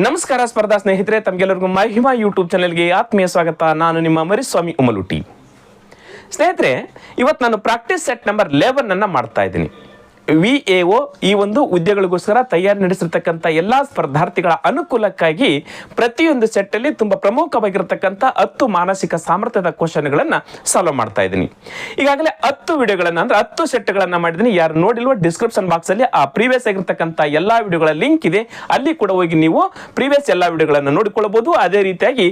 ನಮಸ್ಕಾರ ಸ್ಪರ್ಧಾ ಸ್ನೇಹಿತರೆ, ತಮಗೆಲ್ಲರಿಗೂ ಮಹಿಮಾ ಯೂಟ್ಯೂಬ್ ಚಾನೆಲ್ಗೆ ಆತ್ಮೀಯ ಸ್ವಾಗತ. ನಾನು ನಿಮ್ಮ ಮರಿಸ್ವಾಮಿ ಉಮಲುಟಿ. ಸ್ನೇಹಿತರೆ, ಇವತ್ತು ನಾನು ಪ್ರಾಕ್ಟೀಸ್ ಸೆಟ್ ನಂಬರ್ 11 ಅನ್ನು ಮಾಡ್ತಾ ಇದ್ದೀನಿ. VAO ಈ ಒಂದು ಹುದ್ದೆಗಳಿಗೋಸ್ಕರ ತಯಾರಿ ನಡೆಸಿರ್ತಕ್ಕಂಥ ಎಲ್ಲ ಸ್ಪರ್ಧಾರ್ಥಿಗಳ ಅನುಕೂಲಕ್ಕಾಗಿ ಪ್ರತಿಯೊಂದು ಸೆಟ್ಟಲ್ಲಿ ತುಂಬ ಪ್ರಮುಖವಾಗಿರತಕ್ಕಂಥ 10 ಮಾನಸಿಕ ಸಾಮರ್ಥ್ಯದ ಕ್ವಶನ್ಗಳನ್ನು ಸಾಲ್ವ್ ಮಾಡ್ತಾ ಇದ್ದೀನಿ. ಈಗಾಗಲೇ 10 ವಿಡಿಯೋಗಳನ್ನು ಅಂದರೆ 10 ಸೆಟ್ಗಳನ್ನು ಮಾಡಿದ್ದೀನಿ. ಯಾರು ನೋಡಿಲ್ವೋ ಡಿಸ್ಕ್ರಿಪ್ಷನ್ ಬಾಕ್ಸಲ್ಲಿ ಆ ಪ್ರೀವಿಯಸ್ ಆಗಿರ್ತಕ್ಕಂಥ ಎಲ್ಲ ವಿಡಿಯೋಗಳ ಲಿಂಕ್ ಇದೆ, ಅಲ್ಲಿ ಕೂಡ ಹೋಗಿ ನೀವು ಪ್ರೀವಿಯಸ್ ಎಲ್ಲ ವಿಡಿಯೋಗಳನ್ನು ನೋಡಿಕೊಳ್ಳಬಹುದು. ಅದೇ ರೀತಿಯಾಗಿ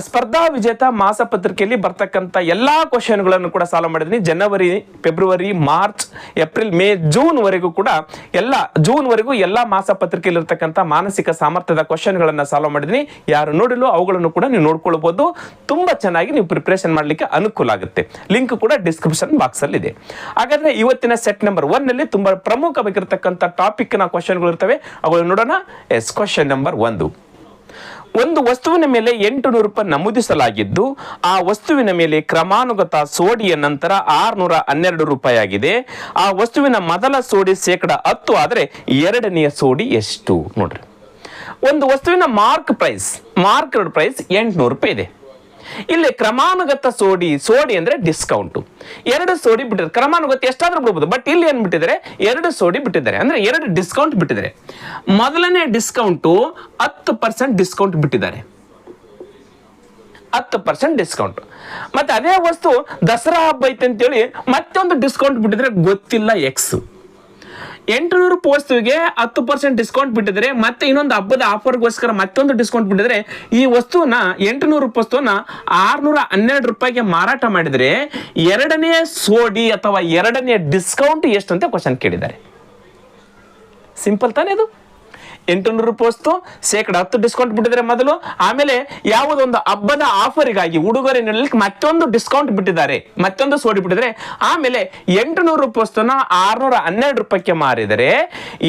ಸ್ಪರ್ಧಾ ವಿಜೇತ ಮಾಸಪತ್ರಿಕೆಯಲ್ಲಿ ಬರ್ತಕ್ಕಂಥ ಎಲ್ಲ ಕ್ವಶನ್ಗಳನ್ನು ಕೂಡ ಸಾಲ್ವ್ ಮಾಡಿದ್ದೀನಿ. ಜನವರಿ, ಫೆಬ್ರವರಿ, ಮಾರ್ಚ್, ಏಪ್ರಿಲ್, ಮೇ, ಜೂನ್ ವರೆಗೂ ಕೂಡ ಎಲ್ಲ ಮಾಸಪತ್ರಿಕೆಯಲ್ಲಿ ಇರ್ತಕ್ಕಂಥ ಮಾನಸಿಕ ಸಾಮರ್ಥ್ಯದ ಕ್ವಶನ್ಗಳನ್ನು ಸಾಲ್ವ್ ಮಾಡಿದ್ದೀನಿ. ಯಾರು ನೋಡಿಲ್ಲೋ ಅವುಗಳನ್ನು ಕೂಡ ನೀವು ನೋಡ್ಕೊಳ್ಬಹುದು. ತುಂಬಾ ಚೆನ್ನಾಗಿ ನೀವು ಪ್ರಿಪರೇಷನ್ ಮಾಡಲಿಕ್ಕೆ ಅನುಕೂಲ ಆಗುತ್ತೆ. ಲಿಂಕ್ ಕೂಡ ಡಿಸ್ಕ್ರಿಪ್ಷನ್ ಬಾಕ್ಸ್ ಅಲ್ಲಿ ಇದೆ. ಹಾಗಾದ್ರೆ ಇವತ್ತಿನ ಸೆಟ್ ನಂಬರ್ 1 ನಲ್ಲಿ ತುಂಬಾ ಪ್ರಮುಖವಾಗಿರ್ತಕ್ಕಂಥ ಟಾಪಿಕ್ ನ ಕ್ವಶನ್ಗಳು ಇರ್ತವೆ, ಅವುಗಳನ್ನು ನೋಡೋಣ. Question number 1. ಒಂದು ವಸ್ತುವಿನ ಮೇಲೆ 800 ರೂಪಾಯಿ ನಮೂದಿಸಲಾಗಿದ್ದು ಆ ವಸ್ತುವಿನ ಮೇಲೆ ಕ್ರಮಾನುಗತ ಸೋಡಿಯ ನಂತರ 612 ರೂಪಾಯಿ ಆಗಿದೆ. ಆ ವಸ್ತುವಿನ ಮೊದಲ ಸೋಡಿ 10% ಆದರೆ ಎರಡನೆಯ ಸೋಡಿ ಎಷ್ಟು? ನೋಡ್ರಿ, ಒಂದು ವಸ್ತುವಿನ ಮಾರ್ಕ್ ಪ್ರೈಸ್ 800 ರೂಪಾಯಿ ಇದೆ. ಇಲ್ಲಿ ಕ್ರಮಾನುಗತ ಸೋಡಿ ಅಂದ್ರೆ ಡಿಸ್ಕೌಂಟ್. 2 ಸೋಡಿ ಬಿಟ್ಟಿದ್ದಾರೆ. ಕ್ರಮಾನುಗತ ಎಷ್ಟಾದ್ರೂ ಬಿಡಬಹುದು, ಬಟ್ ಇಲ್ಲಿ ಏನ್ ಬಿಟ್ಟಿದ್ದಾರೆ? 2 ಸೋಡಿ ಬಿಟ್ಟಿದ್ದಾರೆ, ಅಂದ್ರೆ 2 ಡಿಸ್ಕೌಂಟ್ ಬಿಟ್ಟಿದ್ದಾರೆ. ಮೊದಲನೇ ಡಿಸ್ಕೌಂಟು 10% ಡಿಸ್ಕೌಂಟ್ ಬಿಟ್ಟಿದ್ದಾರೆ, 10% ಡಿಸ್ಕೌಂಟ್. ಮತ್ತೆ ಅದೇ ವಸ್ತು ದಸರಾ ಹಬ್ಬ ಐತೆ ಅಂತೇಳಿ ಮತ್ತೊಂದು ಡಿಸ್ಕೌಂಟ್ ಬಿಟ್ಟಿದ್ರೆ ಗೊತ್ತಿಲ್ಲ ಎಕ್ಸ್. 800 ರೂಪಾಯಿ ವಸ್ತುವಿಗೆ 10% ಡಿಸ್ಕೌಂಟ್ ಬಿಟ್ಟಿದ್ರೆ ಮತ್ತೆ ಇನ್ನೊಂದು ಹಬ್ಬದ ಆಫರ್ಗೋಸ್ಕರ ಮತ್ತೊಂದು ಡಿಸ್ಕೌಂಟ್ ಬಿಟ್ಟಿದ್ರೆ ಈ ವಸ್ತುವನ್ನ 800 ರೂಪಾಯಿ ವಸ್ತುವನ್ನ 612 ರೂಪಾಯಿಗೆ ಮಾರಾಟ ಮಾಡಿದ್ರೆ ಎರಡನೆಯ ಸೋಡಿ ಅಥವಾ ಎರಡನೆಯ ಡಿಸ್ಕೌಂಟ್ ಎಷ್ಟು ಅಂತ ಕ್ವಶನ್ ಕೇಳಿದ್ದಾರೆ. ಸಿಂಪಲ್ ತಾನೇ ಇದು? 800 ರೂಪಾಯಿ ವಸ್ತು 10% ಡಿಸ್ಕೌಂಟ್ ಬಿಟ್ಟಿದ್ರೆ ಮೊದಲು, ಆಮೇಲೆ ಯಾವುದೊಂದು ಹಬ್ಬದ ಆಫರಿಗಾಗಿ ಉಡುಗೊರೆ ನೀಡಲಿಕ್ಕೆ ಮತ್ತೊಂದು ಡಿಸ್ಕೌಂಟ್ ಬಿಟ್ಟಿದ್ದಾರೆ, ಮತ್ತೊಂದು ಸೋಡಿ ಬಿಟ್ಟಿದ್ರೆ, ಆಮೇಲೆ 800 ರೂಪಾಯಿ ವಸ್ತುನ 612 ರೂಪಾಯಿಗೆ ಮಾರಿದರೆ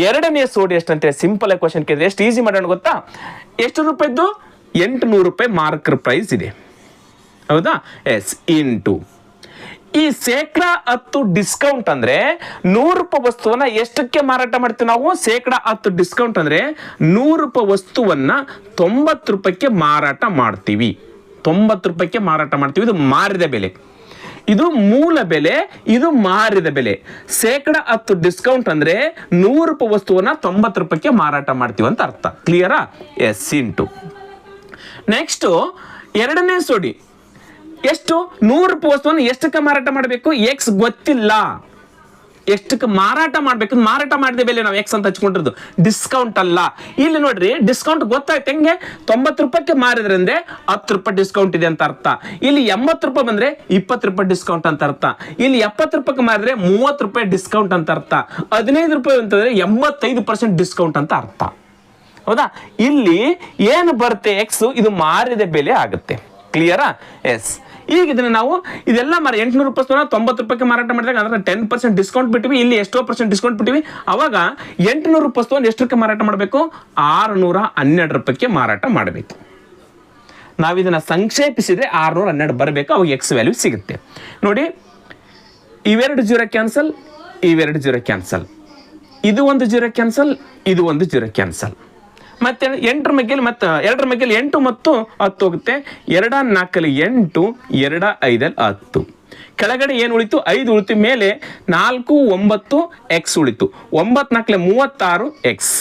ಎರಡನೇ ಸೋಡಿ ಎಷ್ಟಂತೆ ಸಿಂಪಲ್ ಆಗಿ ಕ್ವಶನ್ ಕೇಳಿದ್ರೆ ಎಷ್ಟು ಈಸಿ ಮಾಡೋಣ ಗೊತ್ತಾ? ಎಷ್ಟು ರೂಪಾಯಿದ್ದು? 800 ರೂಪಾಯಿ ಮಾರ್ಕ್ ಪ್ರೈಸ್ ಇದೆ, ಹೌದಾ? ಇಂಟು ಈ 10% ಡಿಸ್ಕೌಂಟ್ ಅಂದ್ರೆ 100 ರೂಪಾಯಿ ವಸ್ತುವನ್ನ ಎಷ್ಟಕ್ಕೆ ಮಾರಾಟ ಮಾಡ್ತೀವಿ ನಾವು? 10% ಡಿಸ್ಕೌಂಟ್ ಅಂದ್ರೆ 100 ರೂಪಾಯಿ ವಸ್ತುವನ್ನ 90 ರೂಪಾಯಿಗೆ ಮಾರಾಟ ಮಾಡ್ತೀವಿ. 90 ರೂಪಾಯಿಗೆ ಮಾರಾಟ ಮಾಡ್ತೀವಿ. ಇದು ಮಾರಿದ ಬೆಲೆ, ಇದು ಮೂಲ ಬೆಲೆ, ಇದು ಮಾರಿದ ಬೆಲೆ. 10% ಡಿಸ್ಕೌಂಟ್ ಅಂದ್ರೆ 100 ರೂಪಾಯಿ ವಸ್ತುವನ್ನ 90 ರೂಪಾಯಿಗೆ ಮಾರಾಟ ಮಾಡ್ತೀವಿ ಅಂತ ಅರ್ಥ. ಕ್ಲಿಯರಾ? ಇಂಟು ನೆಕ್ಸ್ಟ್ ಎರಡನೇ ಸೋಡಿ ಎಷ್ಟು? 100 ರೂಪಾಯಿ ವಸ್ತುವನ್ನು ಎಷ್ಟಕ್ಕೆ ಮಾರಾಟ ಮಾಡಬೇಕು? ಎಕ್ಸ್ ಗೊತ್ತಿಲ್ಲ, ಎಷ್ಟಕ್ಕೆ ಮಾರಾಟ ಮಾಡಬೇಕು? ಮಾರಾಟ ಮಾಡಿದ ಬೆಲೆ ನಾವು ಎಕ್ಸ್ ಅಂತ ಹಚ್ಕೊಂಡಿರೋದು, ಡಿಸ್ಕೌಂಟ್ ಅಲ್ಲ. ಇಲ್ಲಿ ನೋಡ್ರಿ, ಡಿಸ್ಕೌಂಟ್ ಗೊತ್ತಾಯ್ತು ಹೆಂಗೆ? 90 ರೂಪಾಯಿಗೆ ಮಾರಿದ್ರೆ ಅಂದ್ರೆ 10 ರೂಪಾಯಿ ಡಿಸ್ಕೌಂಟ್ ಇದೆ ಅಂತ ಅರ್ಥ. ಇಲ್ಲಿ 80 ರೂಪಾಯಿ ಬಂದ್ರೆ 20 ರೂಪಾಯಿ ಡಿಸ್ಕೌಂಟ್ ಅಂತ ಅರ್ಥ. ಇಲ್ಲಿ 70 ರೂಪಾಯಿಗೆ ಮಾರಿದ್ರೆ 30 ರೂಪಾಯಿ ಡಿಸ್ಕೌಂಟ್ ಅಂತ ಅರ್ಥ. 15 ರೂಪಾಯಿ ಅಂತಂದ್ರೆ 85% ಡಿಸ್ಕೌಂಟ್ ಅಂತ ಅರ್ಥ, ಹೌದಾ? ಇಲ್ಲಿ ಏನು ಬರುತ್ತೆ? ಎಕ್ಸ್, ಇದು ಮಾರಿದ ಬೆಲೆ ಆಗುತ್ತೆ. ಕ್ಲಿಯರಾ? ಈಗ ಇದನ್ನ ನಾವು ಇದೆಲ್ಲ 800 ರೂಪಾಯಿ 90 ರೂಪಾಯಿಗೆ ಮಾರಾಟ ಮಾಡಿದಾಗ ಅಂದ್ರೆ 10% ಡಿಸ್ಕೌಂಟ್ ಬಿಟ್ಟಿವಿ, ಇಲ್ಲಿ ಎಷ್ಟೋ % ಡಿಸ್ಕೌಂಟ್ ಬಿಟ್ಟಿವಿ. ಅವಾಗ 800 ರೂಪಾಯಿ ಎಷ್ಟಕ್ಕೆ ಮಾರಾಟ ಮಾಡಬೇಕು? 612 ರೂಪಾಯಿಗೆ ಮಾರಾಟ ಮಾಡಬೇಕು. ನಾವು ಇದನ್ನ ಸಂಕ್ಷೇಪಿಸಿದ್ರೆ 612 ಬರಬೇಕು, ಅವಾಗ ಎಕ್ಸ್ ವ್ಯಾಲ್ಯೂ ಸಿಗುತ್ತೆ. ನೋಡಿ, ಇವೆರಡು 0 ಕ್ಯಾನ್ಸಲ್, ಇವೆರಡು 0 ಕ್ಯಾನ್ಸಲ್, ಇದು ಒಂದು 0 ಕ್ಯಾನ್ಸಲ್, ಇದು ಒಂದು 0 ಕ್ಯಾನ್ಸಲ್. ಮತ್ತೆ 8 ಮಗ್ಗೆಲಿ ಮತ್ತೆ 2 ಮಗ್ಗೆಲಿ 8 ಮತ್ತು 10 ಹೋಗುತ್ತೆ. 2 4 8, 2 5 10. ಕೆಳಗಡೆ ಏನು ಉಳಿತು? 5 ಉಳಿತು. ಮೇಲೆ 4 9 ಎಕ್ಸ್ ಉಳಿತು. 9 4 36 ಎಕ್ಸ್,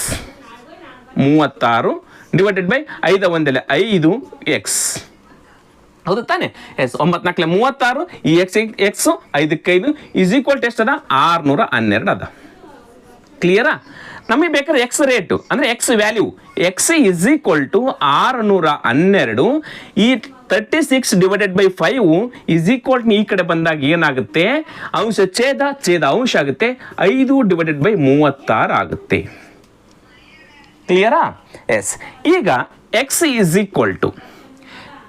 36 ಡಿವೈಡೆಡ್ ಬೈ 5 1 5 ಎಕ್ಸ್, ಹೌದು ತಾನೆ? 9 4 36, ಈ ಎಕ್ಸ್ 5 5 ಇಸ್ ಈಕ್ವಲ್ ಟು ಎಷ್ಟದ? 612 ಅದ. ಕ್ಲಿಯರಾ? ನಮಗೆ ಬೇಕಾದ್ರೆ ಎಕ್ಸ್ ರೇಟು ಅಂದ್ರೆ x value, x is equal to 612. ಈ 36 divided by 5 is equal to ಈ ಕಡೆ ಬಂದಾಗ ಏನಾಗುತ್ತೆ? ಅಂಶ ಛೇದ ಅಂಶ ಆಗುತ್ತೆ. 5 ಡಿವೈಡೆಡ್ ಬೈ 36 ಆಗುತ್ತೆ. ಕ್ಲಿಯರಾ? ಈಗ ಎಕ್ಸ್ ಇಸ್ ಈಕ್ವಲ್ ಟು,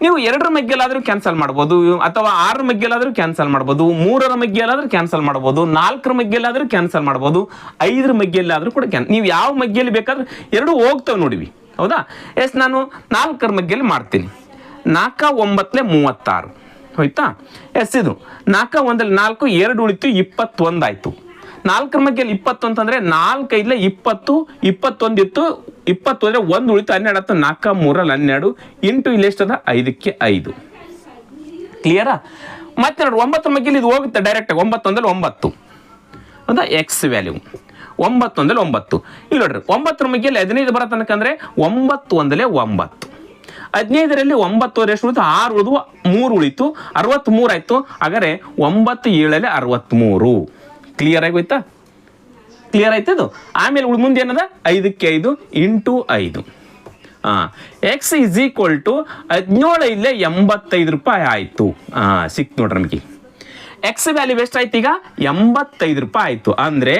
ನೀವು 2 ಮಗ್ಗೆಲಾದ್ರೂ ಕ್ಯಾನ್ಸಲ್ ಮಾಡ್ಬೋದು, ಅಥವಾ 6 ಮಗ್ಗೆಲಾದ್ರೂ ಕ್ಯಾನ್ಸಲ್ ಮಾಡ್ಬೋದು, 3 ಮಗ್ಗೆಲಾದ್ರೂ ಕ್ಯಾನ್ಸಲ್ ಮಾಡ್ಬೋದು, 4 ಮಗ್ಗೆಲಾದ್ರೂ ಕ್ಯಾನ್ಸಲ್ ಮಾಡ್ಬೋದು, 5 ಮಗ್ಗೆಲಾದ್ರೂ ಕೂಡ ನೀವು ಯಾವ ಮಗ್ಗೆಯಲ್ಲಿ ಬೇಕಾದ್ರೂ 2 ಹೋಗ್ತವೆ ನೋಡಿವಿ, ಹೌದಾ? ನಾನು 4 ಮಗ್ಗೆಯಲ್ಲಿ ಮಾಡ್ತೀನಿ. 4 9 36 ಹೋಯ್ತಾ? ಇದು 4 1 4, 2 ಉಳಿತು, 21 ಆಯ್ತು. 4ರ ಮಗ್ಗೆಯಲ್ಲಿ 20 ಅಂತಂದ್ರೆ 4 5 20, 21 ಇತ್ತು, 20 ಅಂದ್ರೆ 1 ಉಳಿತು, 12 ಆಯ್ತು, 4 3 12 ಇಂಟು ಇಲ್ಲಿ ಎಷ್ಟದ 5ಕ್ಕೆ 5. ಕ್ಲಿಯರಾ? ಮತ್ತೆ ನೋಡಿ 9ರ ಮಗ್ಗೆಯಲ್ಲಿ ಇದು ಹೋಗುತ್ತೆ ಡೈರೆಕ್ಟ್, 9 ಅಂದ್ರೆ 9 ಹೌದಾ, ಎಕ್ಸ್ ವ್ಯಾಲ್ಯೂ 9 ಅಂದ್ರೆ 9. ಇಲ್ಲಿ ನೋಡ್ರಿ 9ರ ಮಗ್ಗೆಯಲ್ಲಿ 15 ಬರೋ ತನಕ ಅಂದ್ರೆ 9 ಒಂದಲೇ 9, 15ರಲ್ಲಿ 9 ಎಷ್ಟು ಉಳಿತು, 6 ಉಳಿದು 3 ಉಳಿತು, 63 ಆಯ್ತು. ಹಾಗಾದ್ರೆ 9 7 63. ಕ್ಲಿಯರ್ ಆಗೋಯ್ತಾ? ಕ್ಲಿಯರ್ ಆಯ್ತು ಇದು. ಆಮೇಲೆ ಮುಂದೆ ಏನದ 5ಕ್ಕೆ 5 into 5. X is equal to 17 ಇಲ್ಲೇ 85 ರೂಪಾಯಿ ಆಯ್ತು. ಸಿಕ್ತು ನೋಡ್ರಿ ನಮಗೆ. ಎಕ್ಸ್ ವ್ಯಾಲ್ಯೂ ಎಷ್ಟಾಯ್ತು ಈಗ? 85 ರೂಪಾಯಿ ಆಯ್ತು. ಅಂದ್ರೆ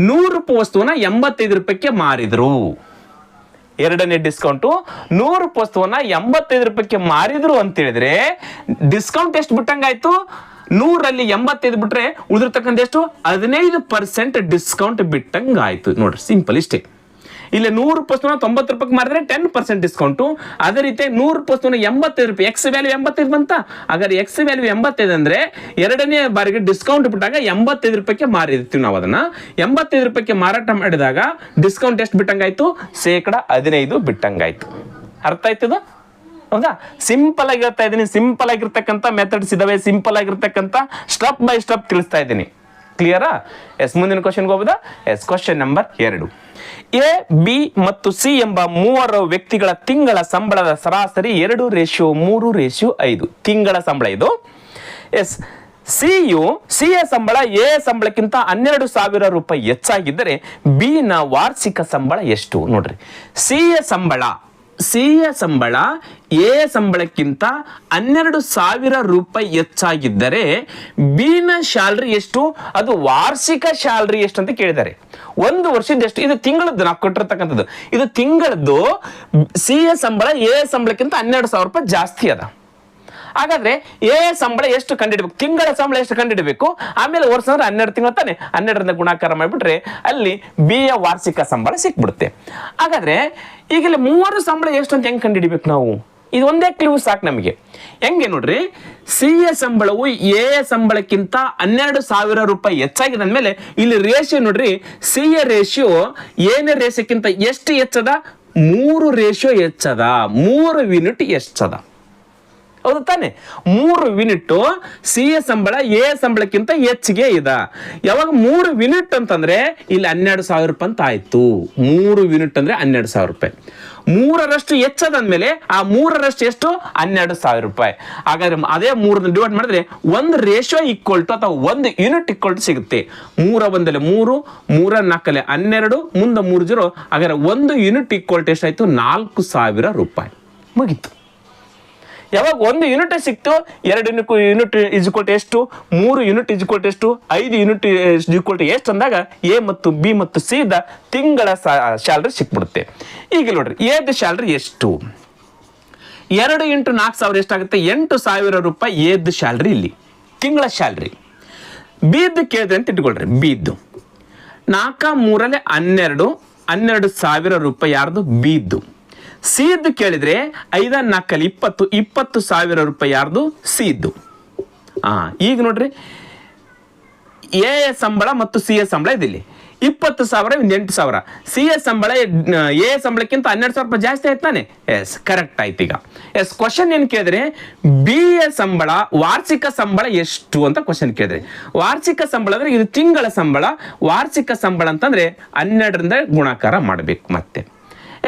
100 ರೂಪಾಯಿ ವಸ್ತುವನ್ನ 85 ರೂಪಾಯಿಗೆ ಮಾರಿದ್ರು. ಎರಡನೇ ಡಿಸ್ಕೌಂಟು 100 ರೂಪಾಯಿ ವಸ್ತುವನ್ನ 85 ರೂಪಾಯಿಗೆ ಮಾರಿದ್ರು ಅಂತ ಹೇಳಿದ್ರೆ ಡಿಸ್ಕೌಂಟ್ ಎಷ್ಟು ಬಿಟ್ಟಂಗಾಯ್ತು? 100ರಲ್ಲಿ 85 ಬಿಟ್ರೆ ಉಳಿದಿರ್ತಕ್ಕಂಥ ಎಷ್ಟು? 15% ಡಿಸ್ಕೌಂಟ್ ಬಿಟ್ಟಂಗಾಯ್ತು. ನೋಡ್ರಿ ಸಿಂಪಲ್ ಇಷ್ಟೇ. ಇಲ್ಲಿ 100 ರೂಪಾಯಿ 90 ರೂಪಾಯಿಗೆ ಮಾರಿದ್ರೆ 10% ಡಿಸ್ಕೌಂಟು. ಅದೇ ರೀತಿ 100 ರೂಪಾಯಿ 85 ರೂಪಾಯಿ, ಎಕ್ಸ್ ವ್ಯಾಲ್ಯೂ 85 ಬಂತ. ಹಾಗಾದ್ರೆ ಎಕ್ಸ್ ವ್ಯಾಲ್ಯೂ 85 ಅಂದ್ರೆ ಎರಡನೇ ಬಾರಿಗೆ ಡಿಸ್ಕೌಂಟ್ ಬಿಟ್ಟಾಗ 85 ರೂಪಾಯಿಗೆ ಮಾರಿರ್ತೀವಿ ನಾವು. ಅದನ್ನ 85 ರೂಪಾಯಿಗೆ ಮಾರಾಟ ಮಾಡಿದಾಗ ಡಿಸ್ಕೌಂಟ್ ಎಷ್ಟು ಬಿಟ್ಟಂಗಾಯ್ತು? 15% ಬಿಟ್ಟಂಗಾಯ್ತು. ಅರ್ಥ ಆಯ್ತದ? ಹೌದಾ? ಸಿಂಪಲ್ ಆಗಿರ್ತಾ ಇದ್ದೀನಿ. ಸಿಂಪಲ್ ಆಗಿರ್ತಕ್ಕಂಥ ಮೆಥಡ್ಸ್ ಇದಾವೆ, ಸಿಂಪಲ್ ಆಗಿರ್ತಕ್ಕಂಥ ಸ್ಟೆಪ್ ಬೈ ಸ್ಟೆಪ್ ತಿಳಿಸ್ತಾ ಇದ್ದೀನಿ. ಕ್ಲಿಯರಾ? ಎಸ್, ಮುಂದಿನ ಕ್ವಶನ್ಗೆ ಹೋಗೋದಾ? Yes, question number 2. A, B ಮತ್ತು ಸಿ ಎಂಬ 3 ವ್ಯಕ್ತಿಗಳ ತಿಂಗಳ ಸಂಬಳದ ಸರಾಸರಿ 2:3:5 ತಿಂಗಳ ಸಂಬಳ ಇದು. ಎಸ್, ಸಿಯ ಸಂಬಳ ಎ ಸಂಬಳಕ್ಕಿಂತ 12,000 ರೂಪಾಯಿ ಹೆಚ್ಚಾಗಿದ್ದರೆ ಬಿ ನ ವಾರ್ಷಿಕ ಸಂಬಳ ಎಷ್ಟು? ನೋಡ್ರಿ, ಸಿಯ ಸಂಬಳ ಎ ಸಂಬಳಕ್ಕಿಂತ 12,000 ರೂಪಾಯಿ ಹೆಚ್ಚಾಗಿದ್ದರೆ ಬಿ ನ ಸ್ಯಾಲ್ರಿ ಎಷ್ಟು? ಅದು ವಾರ್ಷಿಕ ಸ್ಯಾಲ್ರಿ ಎಷ್ಟು ಅಂತ ಕೇಳಿದ್ದಾರೆ. ಒಂದು ವರ್ಷದ ಎಷ್ಟು? ಇದು ತಿಂಗಳದ್ದು ನಾವು ಕೊಟ್ಟಿರ್ತಕ್ಕಂಥದ್ದು. ಇದು ತಿಂಗಳದ್ದು. ಸಿ ಯ ಸಂಬಳ ಎ ಸಂಬಳಕ್ಕಿಂತ 12,000 ರೂಪಾಯಿ ಜಾಸ್ತಿ ಅದ. ಹಾಗಾದ್ರೆ ಎ ಸಂಬಳ ಎಷ್ಟು ಕಂಡಿಡ್ಬೇಕು? ತಿಂಗಳ ಸಂಬಳ ಎಷ್ಟು ಕಂಡಿಡ್ಬೇಕು? ಆಮೇಲೆ ವರ್ಷ ಅಂದ್ರೆ 12 ತಿಂಗಳು ತಾನೆ, 12ರಿಂದ ಗುಣಾಕಾರ ಮಾಡಿಬಿಟ್ರೆ ಅಲ್ಲಿ ಬಿ ಯ ವಾರ್ಷಿಕ ಸಂಬಳ ಸಿಕ್ಬಿಡುತ್ತೆ. ಹಾಗಾದ್ರೆ ಈಗ ಇಲ್ಲಿ 3 ಸಂಬಳ ಎಷ್ಟು ಅಂತ ಹೆಂಗ್ ಕಂಡಿಡಿಬೇಕು ನಾವು? ಇದು ಒಂದೇ ಕ್ಲೂ ಸಾಕು ನಮಗೆ. ಹೆಂಗೆ ನೋಡ್ರಿ, ಸಿ ಯ ಸಂಬಳವು ಎ ಸಂಬಳಕ್ಕಿಂತ 12,000 ರೂಪಾಯಿ ಹೆಚ್ಚಾಗಿದೆ ಅಂದ್ಮೇಲೆ ಇಲ್ಲಿ ರೇಷಿಯೋ ನೋಡ್ರಿ, ಸಿ ಯ ರೇಷಿಯೋ ಎನ ರೇಷಿಯೋಕ್ಕಿಂತ ಎಷ್ಟು ಹೆಚ್ಚದ? 3 ರೇಷಿಯೋ ಹೆಚ್ಚದ, 3 ಯೂನಿಟ್ ಹೆಚ್ಚದ. ಹೌದು ತಾನೆ? 3 ಯೂನಿಟ್ ಸಿ ಯ ಸಂಬಳ ಎ ಸಂಬಳಕ್ಕಿಂತ ಹೆಚ್ಚಿಗೆ ಇದೆ. ಯಾವಾಗ 3 ಯೂನಿಟ್ ಅಂತಂದ್ರೆ ಇಲ್ಲಿ 12,000 ರೂಪಾಯಿ ಅಂತ ಆಯ್ತು. 3 ಯೂನಿಟ್ ಅಂದ್ರೆ 12,000 ರೂಪಾಯಿ. 3ರಷ್ಟು ಹೆಚ್ಚದಂದ್ಮೇಲೆ ಆ 3ರಷ್ಟು ಎಷ್ಟು? 12,000 ರೂಪಾಯಿ. ಹಾಗಾದ್ರೆ ಅದೇ 3 ಡಿವೈಡ್ ಮಾಡಿದ್ರೆ 1 ರೇಷಿಯೋ ಈಕ್ವಲ್ ಟು ಅಥವಾ 1 ಯೂನಿಟ್ ಈಕ್ವಲ್ ಟು ಸಿಗುತ್ತೆ. 3 1 3, 3 4 12, ಮುಂದೆ 3 0. ಹಾಗಾದ್ರೆ 1 ಯೂನಿಟ್ ಈಕ್ವಲ್ ಟು ಎಷ್ಟಾಯ್ತು? 4,000 ರೂಪಾಯಿ. ಮುಗೀತು. ಯಾವಾಗ 1 ಯೂನಿಟ್ ಸಿಕ್ತು, 2 ಯೂನಿಟ್ ಇಸ್ ಈಕ್ವಲ್ ಟು ಎಷ್ಟು? 3 ಯೂನಿಟ್ ಇಸ್ ಈಕ್ವಲ್ ಟು ಎಷ್ಟು? 5 ಯೂನಿಟ್ ಇಸ್ ಈಕ್ವಲ್ ಟು ಎಷ್ಟು ಅಂದಾಗ ಎ ಮತ್ತು ಬಿ ಮತ್ತು ಸಿ ದ ತಿಂಗಳ ಸ್ಯಾಲ್ರಿ ಸಿಕ್ಬಿಡುತ್ತೆ. ಈಗ ನೋಡ್ರಿ, ಎದ ಸ್ಯಾಲ್ರಿ ಎಷ್ಟು? 2 × 4,000 ಎಷ್ಟಾಗುತ್ತೆ? 8,000 ರೂಪಾಯಿ ಎದ್ ಸ್ಯಾಲ್ರಿ, ಇಲ್ಲಿ ತಿಂಗಳ ಸ್ಯಾಲ್ರಿ. ಬಿದ್ದು ಕೇಳಿದ್ರೆ ಅಂತ ಇಟ್ಕೊಳ್ರಿ. ಬಿದ್ದು 4 3 12, 12,000 ರೂಪಾಯಿ ಯಾರ್ದು? ಬಿದ್ದು. ಸಿದ್ದು ಕೇಳಿದ್ರೆ 5 4 20, 20,000 ರೂಪಾಯಿ ಯಾರ್ದು? ಸಿದ್ದು. ಈಗ ನೋಡ್ರಿ, ಎ ಸಂಬಳ ಮತ್ತು ಸಿ ಯ ಸಂಬಳ ಇದಿಲ್ಲಿ 20,000 8,000. ಸಿ ಯ ಸಂಬಳ ಎ ಸಂಬಳಕ್ಕಿಂತ 12,000 ರೂಪಾಯಿ ಜಾಸ್ತಿ ಆಯ್ತು ತಾನೆ? ಎಸ್, ಕರೆಕ್ಟ್ ಆಯ್ತು. ಈಗ ಎಸ್, ಕ್ವಶನ್ ಏನ್ ಕೇಳಿದ್ರೆ ಬಿ ಯ ಸಂಬಳ ವಾರ್ಷಿಕ ಸಂಬಳ ಎಷ್ಟು ಅಂತ ಕ್ವಶನ್ ಕೇಳಿದ್ರೆ. ವಾರ್ಷಿಕ ಸಂಬಳ ಅಂದ್ರೆ ಇದು ತಿಂಗಳ ಸಂಬಳ. ವಾರ್ಷಿಕ ಸಂಬಳ ಅಂತಂದ್ರೆ 12ರಿಂದ ಗುಣಾಕಾರ ಮಾಡಬೇಕು. ಮತ್ತೆ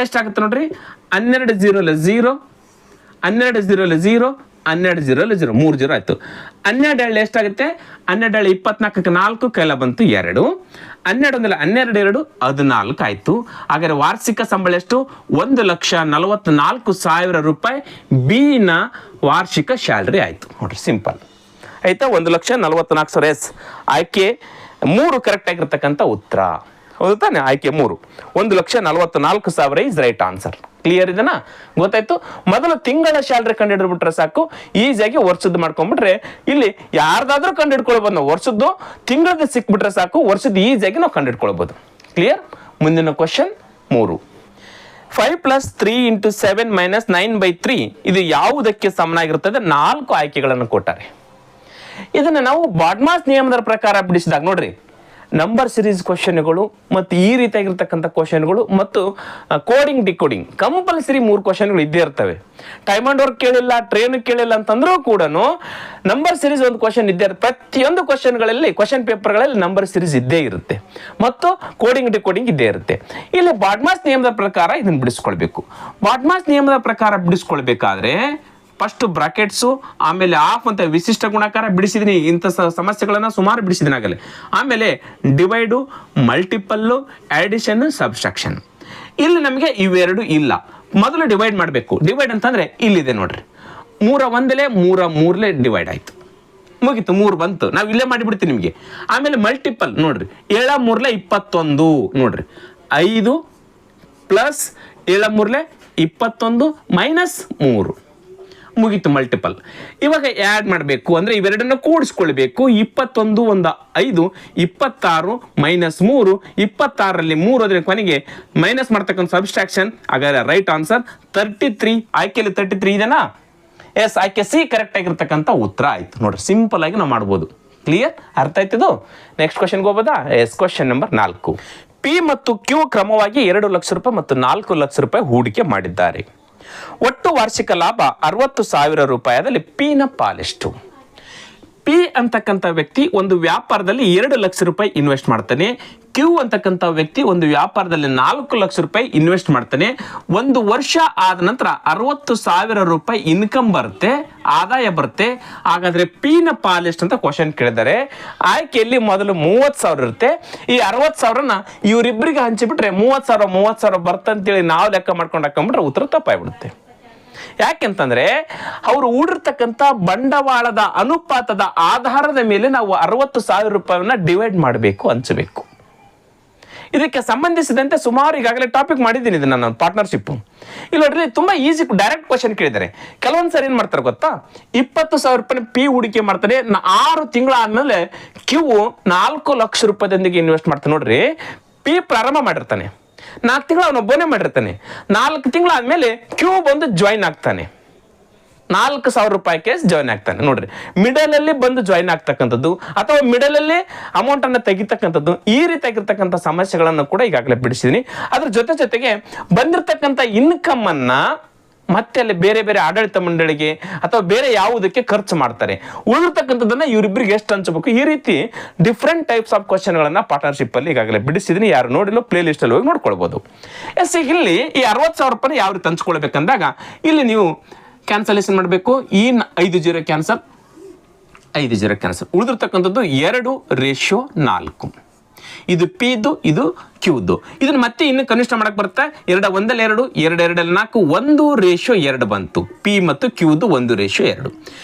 ಎಷ್ಟಾಗುತ್ತೆ ನೋಡ್ರಿ, 12 0 0, 12 0 0, 12 0 0, 3 0 ಆಯ್ತು. 12 ಎಷ್ಟಾಗುತ್ತೆ? 12 24ಕ್ಕೆ 4, ಕೈಲ ಬಂತು 2. 12 12 14 ಆಯ್ತು. ಹಾಗಾದ್ರೆ ವಾರ್ಷಿಕ ಸಂಬಳ ಎಷ್ಟು? 1,44,000 ರೂಪಾಯಿ ಬಿ ನ ವಾರ್ಷಿಕ ಸ್ಯಾಲ್ರಿ ಆಯ್ತು. ನೋಡ್ರಿ, ಸಿಂಪಲ್ ಆಯ್ತಾ? 1,44,000. ಎಸ್, ಆಯ್ಕೆ 3 ಕರೆಕ್ಟ್ ಆಗಿರ್ತಕ್ಕಂಥ ಉತ್ತರ. ಹೌದು ತಾನೆ? ಆಯ್ಕೆ 3, 1,44,000 ಇಸ್ ರೈಟ್ ಆನ್ಸರ್. ಕ್ಲಿಯರ್ ಇದೆನಾ? ಗೊತ್ತಾಯ್ತು? ಮೊದಲು ತಿಂಗಳ ಸ್ಯಾಲ್ರಿ ಕಂಡುಹಿಡ್ಬಿಟ್ರೆ ಸಾಕು, ಈಸಿಯಾಗಿ ವರ್ಷದ್ದು ಮಾಡ್ಕೊಂಡ್ಬಿಟ್ರೆ ಇಲ್ಲಿ ಯಾರ್ದಾದ್ರೂ ಕಂಡುಹಿಡ್ಕೊಳ್ಬೋದು. ನಾವು ವರ್ಷದ್ದು ತಿಂಗಳದ್ದು ಸಿಕ್ಬಿಟ್ರೆ ಸಾಕು, ವರ್ಷದ್ದು ಈಸಿಯಾಗಿ ನಾವು ಕಂಡುಹಿಡ್ಕೊಳ್ಬೋದು. ಕ್ಲಿಯರ್? ಮುಂದಿನ ಕ್ವಶನ್ 3. 5 + 3 × 7 - 9/3 ಇದು ಯಾವುದಕ್ಕೆ ಸಮನಾಗಿರುತ್ತದೆ? 4 ಆಯ್ಕೆಗಳನ್ನು ಕೊಟ್ಟಾರೆ. ಇದನ್ನ ನಾವು ಬಾಡ್ಮಾಸ್ ನಿಯಮದ ಪ್ರಕಾರ ಬಿಡಿಸಿದಾಗ ನೋಡ್ರಿ, ನಂಬರ್ ಸಿರೀಸ್ ಕ್ವಶನ್ಗಳು ಮತ್ತು ಈ ರೀತಿಯಾಗಿರ್ತಕ್ಕಂಥ ಕ್ವಶನ್ಗಳು ಮತ್ತು ಕೋಡಿಂಗ್ ಡಿಕೋಡಿಂಗ್ ಕಂಪಲ್ಸರಿ 3 ಕ್ವಶನ್ಗಳು ಇದ್ದೇ ಇರ್ತವೆ. ಟೈಮ್ ಅಂಡ್ ವರ್ಕ್ ಕೇಳಿಲ್ಲ, ಟ್ರೈನ್ ಕೇಳಿಲ್ಲ ಅಂತಂದ್ರೂ ಕೂಡ ನಂಬರ್ ಸಿರೀಸ್ ಒಂದು ಕ್ವಶನ್ ಇದ್ದೇ ಇರುತ್ತೆ. ಪ್ರತಿಯೊಂದು ಕ್ವಶನ್ ಪೇಪರ್ಗಳಲ್ಲಿ ನಂಬರ್ ಸಿರೀಸ್ ಇದ್ದೇ ಇರುತ್ತೆ ಮತ್ತು ಕೋಡಿಂಗ್ ಡಿಕೋಡಿಂಗ್ ಇದ್ದೇ ಇರುತ್ತೆ. ಇಲ್ಲಿ ಬಾಡ್ಮಾಸ್ ನಿಯಮದ ಪ್ರಕಾರ ಇದನ್ನು ಬಿಡಿಸ್ಕೊಳ್ಬೇಕು. ಬಾಡ್ಮಾಸ್ ನಿಯಮದ ಪ್ರಕಾರ ಬಿಡಿಸ್ಕೊಳ್ಬೇಕಾದ್ರೆ ಫಸ್ಟ್ ಬ್ರಾಕೆಟ್ಸು, ಆಮೇಲೆ ಆಫ್ ಅಂತ ವಿಶಿಷ್ಟ ಗುಣಾಕಾರ ಬಿಡಿಸಿದೀನಿ. ಇಂಥ ಸಮಸ್ಯೆಗಳನ್ನು ಸುಮಾರು ಬಿಡಿಸಿದೀನಿ ಆಗಲೇ. ಆಮೇಲೆ ಡಿವೈಡು, ಮಲ್ಟಿಪಲ್ಲು, ಆಡಿಷನ್, ಸಬ್ಸ್ಟ್ರಾಕ್ಷನ್. ಇಲ್ಲಿ ನಮಗೆ ಇವೆರಡು ಇಲ್ಲ. ಮೊದಲು ಡಿವೈಡ್ ಮಾಡಬೇಕು. ಡಿವೈಡ್ ಅಂತಂದ್ರೆ ಇಲ್ಲಿದೆ ನೋಡ್ರಿ, 3 1 3 ಡಿವೈಡ್ ಆಯ್ತು, ಮುಗೀತು, 3 ಬಂತು. ನಾವು ಇಲ್ಲೇ ಮಾಡಿಬಿಡ್ತೀವಿ ನಿಮಗೆ. ಆಮೇಲೆ ಮಲ್ಟಿಪಲ್ ನೋಡ್ರಿ, 7 3 21 ನೋಡ್ರಿ, 5 ಪ್ಲಸ್ 7 3 21 ಮೈನಸ್ 3 ಮುಗೀತು ಮಲ್ಟಿಪಲ್. ಇವಾಗ ಆ್ಯಡ್ ಮಾಡಬೇಕು ಅಂದರೆ ಇವೆರಡನ್ನ ಕೂಡಿಸ್ಕೊಳ್ಬೇಕು. 21 1 5 26 ಮೈನಸ್ 3 26ರಲ್ಲಿ 3 ಅದರ ಕೊನೆಗೆ ಮೈನಸ್ ಮಾಡ್ತಕ್ಕಂಥ ಸಬ್ಸ್ಟ್ರಾಕ್ಷನ್. ಹಾಗಾದ್ರೆ ರೈಟ್ ಆನ್ಸರ್ 33. ಆಯ್ಕೆಯಲ್ಲಿ 33 ಇದೆನಾ? ಎಸ್, ಆಯ್ಕೆ ಸಿ ಕರೆಕ್ಟ್ ಆಗಿರ್ತಕ್ಕಂಥ ಉತ್ತರ ಆಯ್ತು. ನೋಡ್ರಿ, ಸಿಂಪಲ್ ಆಗಿ ನಾವು ಮಾಡ್ಬೋದು. ಕ್ಲಿಯರ್? ಅರ್ಥ ಆಯ್ತದು? ನೆಕ್ಸ್ಟ್ ಕ್ವಶನ್ಗೆ ಹೋಗ್ಬೋದಾ? Yes, question number 4. ಪಿ ಮತ್ತು ಕ್ಯೂ ಕ್ರಮವಾಗಿ 2 ಲಕ್ಷ ರೂಪಾಯಿ ಮತ್ತು 4 ಲಕ್ಷ ರೂಪಾಯಿ ಹೂಡಿಕೆ ಮಾಡಿದ್ದಾರೆ. ಒಟ್ಟು ವಾರ್ಷಿಕ ಲಾಭ 60,000 ರೂಪಾಯಿದಲ್ಲಿ ಪಿ ನ ಪಾಲೆಷ್ಟು? ಪಿ ಅಂತಕ್ಕಂಥ ವ್ಯಕ್ತಿ ಒಂದು ವ್ಯಾಪಾರದಲ್ಲಿ 2 ಲಕ್ಷ ರೂಪಾಯಿ ಇನ್ವೆಸ್ಟ್ ಮಾಡ್ತಾನೆ. ಕ್ಯೂ ಅಂತಕ್ಕಂಥ ವ್ಯಕ್ತಿ ಒಂದು ವ್ಯಾಪಾರದಲ್ಲಿ 4 ಲಕ್ಷ ರೂಪಾಯಿ ಇನ್ವೆಸ್ಟ್ ಮಾಡ್ತಾನೆ. 1 ವರ್ಷ ಆದ ನಂತರ 60,000 ರೂಪಾಯಿ ಇನ್ಕಮ್ ಬರುತ್ತೆ, ಆದಾಯ ಬರುತ್ತೆ. ಹಾಗಾದ್ರೆ ಪಿ ನ ಪಾಲೆಷ್ಟು ಅಂತ ಕ್ವಶನ್ ಕೇಳಿದ್ದಾರೆ. ಆಯ್ಕೆಯಲ್ಲಿ ಮೊದಲು 30,000 ಇರುತ್ತೆ. ಈ 60,000ನ ಇವರಿಬ್ಬರಿಗೆ ಹಂಚಿಬಿಟ್ರೆ 30,000 ಬರ್ತಂತೇಳಿ ನಾವು ಲೆಕ್ಕ ಮಾಡ್ಕೊಂಡು ಹಾಕೊಂಡ್ಬಿಟ್ರೆ ಉತ್ತರ ತಪ್ಪಾಗ್ಬಿಡುತ್ತೆ. ಯಾಕೆಂತಂದ್ರೆ ಅವರು ಹೂಡಿರ್ತಕ್ಕಂಥ ಬಂಡವಾಳದ ಅನುಪಾತದ ಆಧಾರದ ಮೇಲೆ ನಾವು 60,000 ರೂಪಾಯಿನ ಡಿವೈಡ್ ಮಾಡಬೇಕು, ಹಂಚಬೇಕು. ಇದಕ್ಕೆ ಸಂಬಂಧಿಸಿದಂತೆ ಸುಮಾರು ಈಗಾಗಲೇ ಟಾಪಿಕ್ ಮಾಡಿದ್ದೀನಿ ಇದನ್ನ ನಾನು, ಪಾರ್ಟ್ನರ್ಶಿಪ್. ಇಲ್ಲಿ ನೋಡ್ರಿ, ತುಂಬಾ ಈಸಿ ಡೈರೆಕ್ಟ್ ಕ್ವಶನ್ ಕೇಳಿದ್ದಾರೆ. ಕೆಲವೊಂದು ಸರಿ ಏನ್ ಮಾಡ್ತಾರೆ ಗೊತ್ತಾ, 20,000 ರೂಪಾಯಿ ಪಿ ಹೂಡಿಕೆ ಮಾಡ್ತಾರೆ. 6 ತಿಂಗಳ ಆದ್ಮೇಲೆ ಕ್ಯೂ 4 ಲಕ್ಷ ರೂಪಾಯಿದೊಂದಿಗೆ ಇನ್ವೆಸ್ಟ್ ಮಾಡ್ತಾನೆ. ನೋಡ್ರಿ, ಪಿ ಪ್ರಾರಂಭ ಮಾಡಿರ್ತಾನೆ, 4 ತಿಂಗಳು ಅವನೊಬ್ಬನೇ ಮಾಡಿರ್ತಾನೆ. 4 ತಿಂಗಳಾದ್ಮೇಲೆ ಕ್ಯೂ ಬಂದು ಜಾಯಿನ್ ಆಗ್ತಾನೆ, 4,000 ರೂಪಾಯಿ ಕೇಸ್ ಜಾಯಿನ್ ಆಗ್ತಾನೆ. ನೋಡ್ರಿ, ಮಿಡಲ್ ಅಲ್ಲಿ ಬಂದು ಜಾಯಿನ್ ಆಗ್ತಕ್ಕಂಥದ್ದು ಅಥವಾ ಮಿಡಲ್ ಅಲ್ಲಿ ಅಮೌಂಟ್ ಅನ್ನ ತೆಗಿತಕ್ಕಂಥದ್ದು, ಈ ರೀತಿಯಾಗಿರ್ತಕ್ಕಂಥ ಸಮಸ್ಯೆಗಳನ್ನು ಕೂಡ ಈಗಾಗಲೇ ಬಿಡಿಸಿದೀನಿ. ಅದ್ರ ಜೊತೆಗೆ ಬಂದಿರತಕ್ಕಂಥ ಇನ್ಕಮ್ ಅನ್ನ ಮತ್ತೆ ಅಲ್ಲಿ ಬೇರೆ ಬೇರೆ ಆಡಳಿತ ಮಂಡಳಿಗೆ ಅಥವಾ ಬೇರೆ ಯಾವುದಕ್ಕೆ ಖರ್ಚು ಮಾಡ್ತಾರೆ. ಉಳಿರ್ತಕ್ಕಂಥದ್ದನ್ನ ಇವರಿಬ್ಬರಿಗೆ ಎಷ್ಟು ಹಂಚಬೇಕು, ಈ ರೀತಿ ಡಿಫ್ರೆಂಟ್ ಟೈಪ್ಸ್ ಆಫ್ ಕ್ವಶನ್ಗಳನ್ನ ಪಾರ್ಟ್ನರ್ಶಿಪ್ ಅಲ್ಲಿ ಈಗಾಗಲೇ ಬಿಡಿಸಿದೀನಿ. ಯಾರು ನೋಡಿಲ್ಲ ಪ್ಲೇ ಲಿಸ್ಟ್ ಅಲ್ಲಿ ಹೋಗಿ ನೋಡ್ಕೊಳ್ಬಹುದು. ಎಸ್, ಇಲ್ಲಿ ಈ 60,000 ರೂಪಾಯಿ ಯಾವ ರೀತಿ ಹಂಚ್ಕೊಳ್ಬೇಕಂದಾಗ ಇಲ್ಲಿ ನೀವು ಕ್ಯಾನ್ಸಲೇಷನ್ ಮಾಡಬೇಕು. ಈ 5 0 ಕ್ಯಾನ್ಸಲ್, 5 0 ಕ್ಯಾನ್ಸಲ್. ಉಳಿದಿರ್ತಕ್ಕಂಥದ್ದು 2:4. ಇದು ಪಿ ದು, ಇದು ಕ್ಯೂದು. ಇದನ್ನ ಮತ್ತೆ ಇನ್ನು ಕನಿಷ್ಠ ಮಾಡಕ್ ಬರುತ್ತೆ. 2 1 2 2 2 4 1:2 ಬಂತು. ಪಿ ಮತ್ತು ಕ್ಯೂದು 1:2.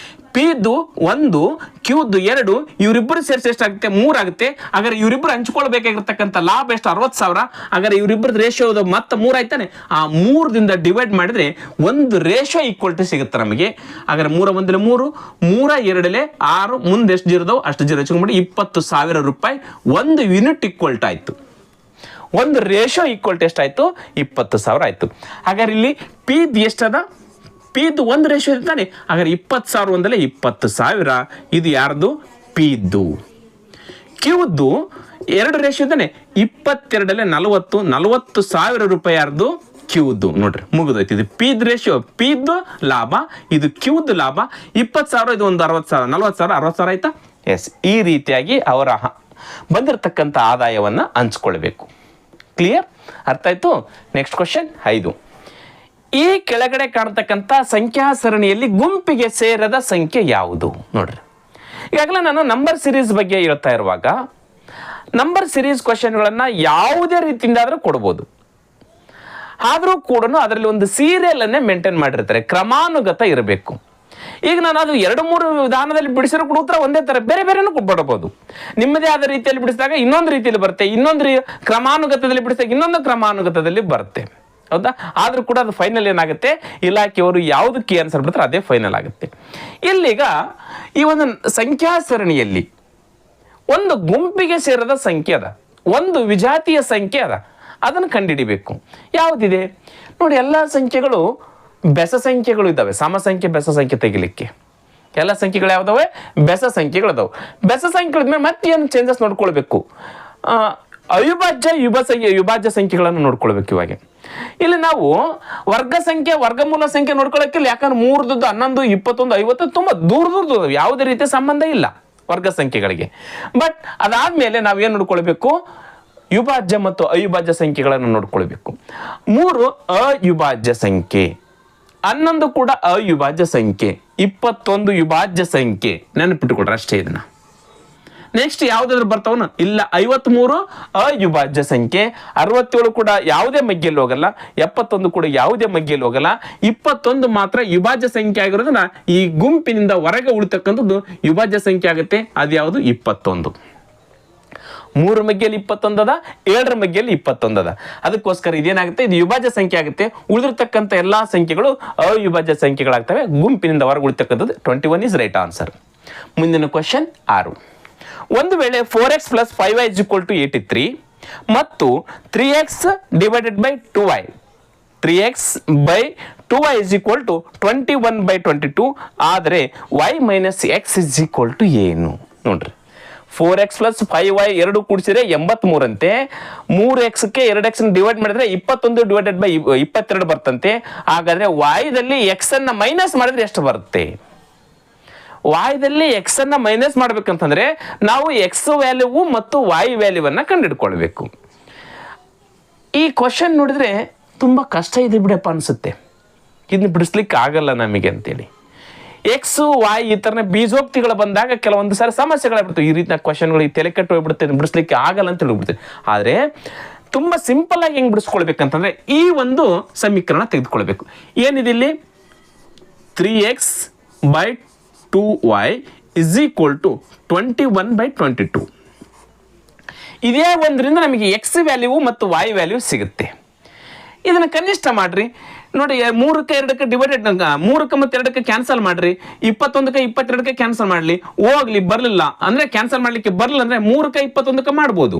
ಪಿದು 1, ಕ್ಯೂದು 2, ಇವರಿಬ್ಬರು ಸೇರಿಸಿ ಎಷ್ಟಾಗುತ್ತೆ? 3 ಆಗುತ್ತೆ. ಹಾಗಾದ್ರೆ ಇವರಿಬ್ಬರು ಹಂಚ್ಕೊಳ್ಬೇಕಾಗಿರ್ತಕ್ಕಂಥ ಲಾಭ ಎಷ್ಟು? 60,000. ಹಾಗಾದ್ರೆ ಇವರಿಬ್ಬರದ್ದು ರೇಷಿಯೋ ಮತ್ತೆ 3 ಆಯ್ತಾನೆ. ಆ 3ದಿಂದ ಡಿವೈಡ್ ಮಾಡಿದ್ರೆ 1 ರೇಷಿಯೋ ಈಕ್ವಲ್ಟಿ ಸಿಗುತ್ತೆ ನಮಗೆ. ಹಾಗಾದ್ರೆ 3 1 3, 3 2 6, ಮುಂದೆ ಎಷ್ಟು ಜೀರೋದವು ಅಷ್ಟು ಜೀರೋ ಹೆಚ್ಚು ಮಾಡಿ 20,000 ರೂಪಾಯಿ 1 ಯೂನಿಟ್ ಈಕ್ವಲ್ಟ್ ಆಯ್ತು. 1 ರೇಷಿಯೋ ಈಕ್ವಲ್ಟಿ ಎಷ್ಟಾಯ್ತು? 20,000 ಆಯ್ತು. ಹಾಗಾದ್ರೆ ಇಲ್ಲಿ ಪಿ ಎಷ್ಟದ? ಪಿದು 1 ರೇಷಿಯೋ ಇರ್ತಾನೆ. ಹಾಗಾದ್ರೆ 20,000 ಒಂದಲ್ಲೇ 20,000. ಇದು ಯಾರ್ದು? ಪಿದು. ಕ್ಯೂದು 2 ರೇಷಿಯೋ ಇದ್ದಾನೆ. 22 40,000 ರೂಪಾಯಿ ಯಾರ್ದು? ಕ್ಯೂದು. ನೋಡ್ರಿ, ಮುಗಿದೋಯ್ತು. ಇದು ಪಿದ್ ರೇಷಿಯೋ, ಪಿದು ಲಾಭ, ಇದು ಕ್ಯೂದು ಲಾಭ. 20,000, ಇದು ಒಂದು 60,000, 40,000, 60,000 ಆಯ್ತಾ? ಎಸ್, ಈ ರೀತಿಯಾಗಿ ಅವರ ಬಂದಿರತಕ್ಕಂಥ ಆದಾಯವನ್ನ ಹಂಚ್ಕೊಳ್ಬೇಕು. ಕ್ಲಿಯರ್? ಅರ್ಥ ಆಯ್ತು? Next question 5. ಈ ಕೆಳಗಡೆ ಕಾಣತಕ್ಕಂಥ ಸಂಖ್ಯಾ ಸರಣಿಯಲ್ಲಿ ಗುಂಪಿಗೆ ಸೇರದ ಸಂಖ್ಯೆ ಯಾವುದು? ನೋಡ್ರಿ, ಈಗಾಗಲೇ ನಾನು ನಂಬರ್ ಸಿರೀಸ್ ಬಗ್ಗೆ ಹೇಳ್ತಾ ಇರುವಾಗ ನಂಬರ್ ಸಿರೀಸ್ ಕ್ವಶನ್ಗಳನ್ನ ಯಾವುದೇ ರೀತಿಯಿಂದ ಆದ್ರೂ ಕೊಡ್ಬೋದು. ಆದರೂ ಕೂಡ ಅದರಲ್ಲಿ ಒಂದು ಸೀರಿಯಲ್ ಅನ್ನೇ ಮೇಂಟೈನ್ ಮಾಡಿರ್ತಾರೆ, ಕ್ರಮಾನುಗತ ಇರಬೇಕು. ಈಗ ನಾನು ಅದು 2-3 ವಿಧಾನದಲ್ಲಿ ಬಿಡಿಸಿರೋ ಕೂಡ ಉತ್ತರ ಒಂದೇ ತರ, ಬೇರೆ ಬೇರೆನೂ ಕೊಡ್ಬೋದು. ನಿಮ್ಮದೇ ಆದ ರೀತಿಯಲ್ಲಿ ಬಿಡಿಸಿದಾಗ ಇನ್ನೊಂದು ರೀತಿಯಲ್ಲಿ ಬರುತ್ತೆ, ಇನ್ನೊಂದು ಕ್ರಮಾನುಗತದಲ್ಲಿ ಬಿಡಿಸಿದಾಗ ಇನ್ನೊಂದು ಕ್ರಮಾನುಗತದಲ್ಲಿ ಬರುತ್ತೆ. ಹೌದಾ? ಆದ್ರೂ ಕೂಡ ಅದು ಫೈನಲ್ ಏನಾಗುತ್ತೆ, ಇಲಾಖೆಯವರು ಯಾವುದಕ್ಕೆ ಆನ್ಸರ್ ಬಿಡ್ತಾರೆ ಅದೇ ಫೈನಲ್ ಆಗುತ್ತೆ. ಇಲ್ಲೀಗ ಈ ಒಂದು ಸಂಖ್ಯಾ ಸರಣಿಯಲ್ಲಿ ಒಂದು ಗುಂಪಿಗೆ ಸೇರದ ಸಂಖ್ಯೆ ಅದ, ಒಂದು ವಿಜಾತಿಯ ಸಂಖ್ಯೆ ಅದ, ಅದನ್ನು ಕಂಡುಹಿಡಿಬೇಕು. ಯಾವುದಿದೆ ನೋಡಿ, ಎಲ್ಲ ಸಂಖ್ಯೆಗಳು ಬೆಸ ಸಂಖ್ಯೆಗಳು ಇದ್ದಾವೆ. ಸಮ ಸಂಖ್ಯೆ ಬೆಸ ಸಂಖ್ಯೆ ತೆಗಿಲಿಕ್ಕೆ ಎಲ್ಲ ಸಂಖ್ಯೆಗಳು ಯಾವ್ದಾವೆ? ಬೆಸ ಸಂಖ್ಯೆಗಳು ಅದಾವೆ. ಬೆಸ ಸಂಖ್ಯೆಗಳ ಮೇಲೆ ಮತ್ತೆ ಏನು ಚೇಂಜಸ್ ನೋಡ್ಕೊಳ್ಬೇಕು. ಅವಿಭಾಜ್ಯ ವಿಭಾಜ್ಯ ಸಂಖ್ಯೆಗಳನ್ನು ನೋಡ್ಕೊಳ್ಬೇಕು. ಇವಾಗ ಇಲ್ಲಿ ನಾವು ವರ್ಗ ಸಂಖ್ಯೆ ವರ್ಗಮೂಲ ಸಂಖ್ಯೆ ನೋಡ್ಕೊಳ್ಳೋಕ್ಕಿಲ್ಲ, ಯಾಕಂದ್ರೆ 3 11 21 50 ತುಂಬ ದೂರ ಯಾವುದೇ ರೀತಿಯ ಸಂಬಂಧ ಇಲ್ಲ ವರ್ಗ ಸಂಖ್ಯೆಗಳಿಗೆ. ಬಟ್ ಅದಾದ್ಮೇಲೆ ನಾವೇನು ನೋಡ್ಕೊಳ್ಬೇಕು, ವಿಭಾಜ್ಯ ಮತ್ತು ಅವಿಭಾಜ್ಯ ಸಂಖ್ಯೆಗಳನ್ನು ನೋಡ್ಕೊಳ್ಬೇಕು. 3 ಅವಿಭಾಜ್ಯ ಸಂಖ್ಯೆ, 11 ಕೂಡ ಅವಿಭಾಜ್ಯ ಸಂಖ್ಯೆ, 21 ವಿಭಾಜ್ಯ ಸಂಖ್ಯೆ. ನೆನಪಿಟ್ಟುಕೊಡ್ರಿ ಅಷ್ಟೇ ಇದನ್ನ. ನೆಕ್ಸ್ಟ್ ಯಾವ್ದಾದ್ರು ಬರ್ತಾವನ ಇಲ್ಲ, 53 ಅವಿಭಾಜ್ಯ ಸಂಖ್ಯೆ, 67 ಕೂಡ ಯಾವುದೇ ಮಗ್ಗೆಯಲ್ಲಿ ಹೋಗಲ್ಲ, 71 ಕೂಡ ಯಾವುದೇ ಮಗ್ಗೆಯಲ್ಲಿ ಹೋಗಲ್ಲ, 21 ಮಾತ್ರ ವಿಭಾಜ್ಯ ಸಂಖ್ಯೆ ಆಗಿರೋದನ್ನ ಈ ಗುಂಪಿನಿಂದ ಹೊರಗೆ ಉಳಿತಕ್ಕಂಥದ್ದು ವಿಭಾಜ್ಯ ಸಂಖ್ಯೆ ಆಗುತ್ತೆ. ಅದ್ಯಾವುದು 21. 3 ಮಗ್ಗೆಯಲ್ಲಿ 21 ಅದ, 7 ಮಗ್ಗೆಯಲ್ಲಿ 21 ಅದ. ಅದಕ್ಕೋಸ್ಕರ ಇದೇನಾಗುತ್ತೆ, ಇದು ವಿಭಾಜ್ಯ ಸಂಖ್ಯೆ ಆಗುತ್ತೆ. ಉಳಿದಿರ್ತಕ್ಕಂಥ ಎಲ್ಲಾ ಸಂಖ್ಯೆಗಳು ಅವಿಭಾಜ್ಯ ಸಂಖ್ಯೆಗಳಾಗ್ತವೆ. ಗುಂಪಿನಿಂದ ಹೊರಗೆ ಉಳಿತಕ್ಕಂಥದ್ದು 21 ಇಸ್ ರೈಟ್ ಆನ್ಸರ್. ಮುಂದಿನ ಕ್ವಶನ್ 6. ಒಂದು ವೇಳೆ 4x + 5y = 83 ಮತ್ತು 3x divided by 2y 3x by 2y = 21/22 ಆದರೆ y - x = ಏನು ನೋಡ್ರಿ. 4x + 5y ಎರಡು ಕೂಡಿಸಿದ್ರೆ 83 ಅಂತೆ. 3x ಗೆ 2x ಡಿವೈಡ್ ಮಾಡಿದ್ರೆ 21 ಡಿವೈಡೆಡ್ ಬೈ 22 ಬರ್ತಂತೆ. ಹಾಗಾದ್ರೆ y ದಲ್ಲಿ x ಅನ್ನ ಮೈನಸ್ ಮಾಡಿದ್ರೆ ಎಷ್ಟು ಬರುತ್ತೆ? y ದಲ್ಲಿ x ಅನ್ನ ಮೈನಸ್ ಮಾಡ್ಬೇಕಂತಂದ್ರೆ ನಾವು x ವ್ಯಾಲ್ಯೂ ಮತ್ತು y ವ್ಯಾಲ್ಯೂವನ್ನ ಕಂಡುಹಿಡ್ಕೊಳ್ಬೇಕು. ಈ ಕ್ವಶನ್ ನೋಡಿದ್ರೆ ತುಂಬಾ ಕಷ್ಟ ಇದೆ ಬಿಡಪ್ಪ ಅನ್ಸುತ್ತೆ, ಇದನ್ನ ಬಿಡಿಸ್ಲಿಕ್ಕೆ ಆಗಲ್ಲ ನಮಗೆ ಅಂತೇಳಿ. ಎಕ್ಸ್ ವೈ ಈ ಥರನೇ ಬೀಜೋಕ್ತಿಗಳು ಬಂದಾಗ ಕೆಲವೊಂದು ಸಾರಿ ಸಮಸ್ಯೆಗಳಾಗ್ಬಿಡ್ತವೆ. ಈ ರೀತಿಯ ಕ್ವಶನ್ಗಳು ತಲೆ ಕೆಟ್ಟು ಹೋಗ್ಬಿಡುತ್ತೆ, ಬಿಡಿಸ್ಲಿಕ್ಕೆ ಆಗಲ್ಲ ಅಂತ ಹೇಳ್ಬಿಡ್ತೀವಿ. ಆದರೆ ತುಂಬ ಸಿಂಪಲ್ ಆಗಿ ಹೆಂಗೆ ಬಿಡಿಸ್ಕೊಳ್ಬೇಕಂತಂದ್ರೆ ಈ ಒಂದು ಸಮೀಕರಣ ತೆಗೆದುಕೊಳ್ಬೇಕು. ಏನಿದೆ ಇಲ್ಲಿ, 3x by 2y = 21/22. ಇದೇ ಒಂದರಿಂದ ನಮಗೆ ಎಕ್ಸ್ ವ್ಯಾಲ್ಯೂ ಮತ್ತು ವೈ ವ್ಯಾಲ್ಯೂ ಸಿಗುತ್ತೆ. ಇದನ್ನು ಕನಿಷ್ಠ ಮಾಡ್ರಿ ನೋಡಿ. 3ಕ್ಕೆ 2ಕ್ಕೆ ಡಿವೈಡೆಡ್, 3ಕ್ಕೆ ಮತ್ತು 2ಕ್ಕೆ ಕ್ಯಾನ್ಸಲ್ ಮಾಡ್ರಿ. 21ಕ್ಕೆ 22ಕ್ಕೆ ಕ್ಯಾನ್ಸಲ್ ಮಾಡಲಿ, ಹೋಗ್ಲಿ ಬರಲಿಲ್ಲ ಅಂದ್ರೆ ಕ್ಯಾನ್ಸಲ್ ಮಾಡ್ಲಿಕ್ಕೆ ಬರಲಿಲ್ಲ ಅಂದ್ರೆ 3ಕ್ಕೆ 21ಕ್ಕೆ ಮಾಡ್ಬೋದು,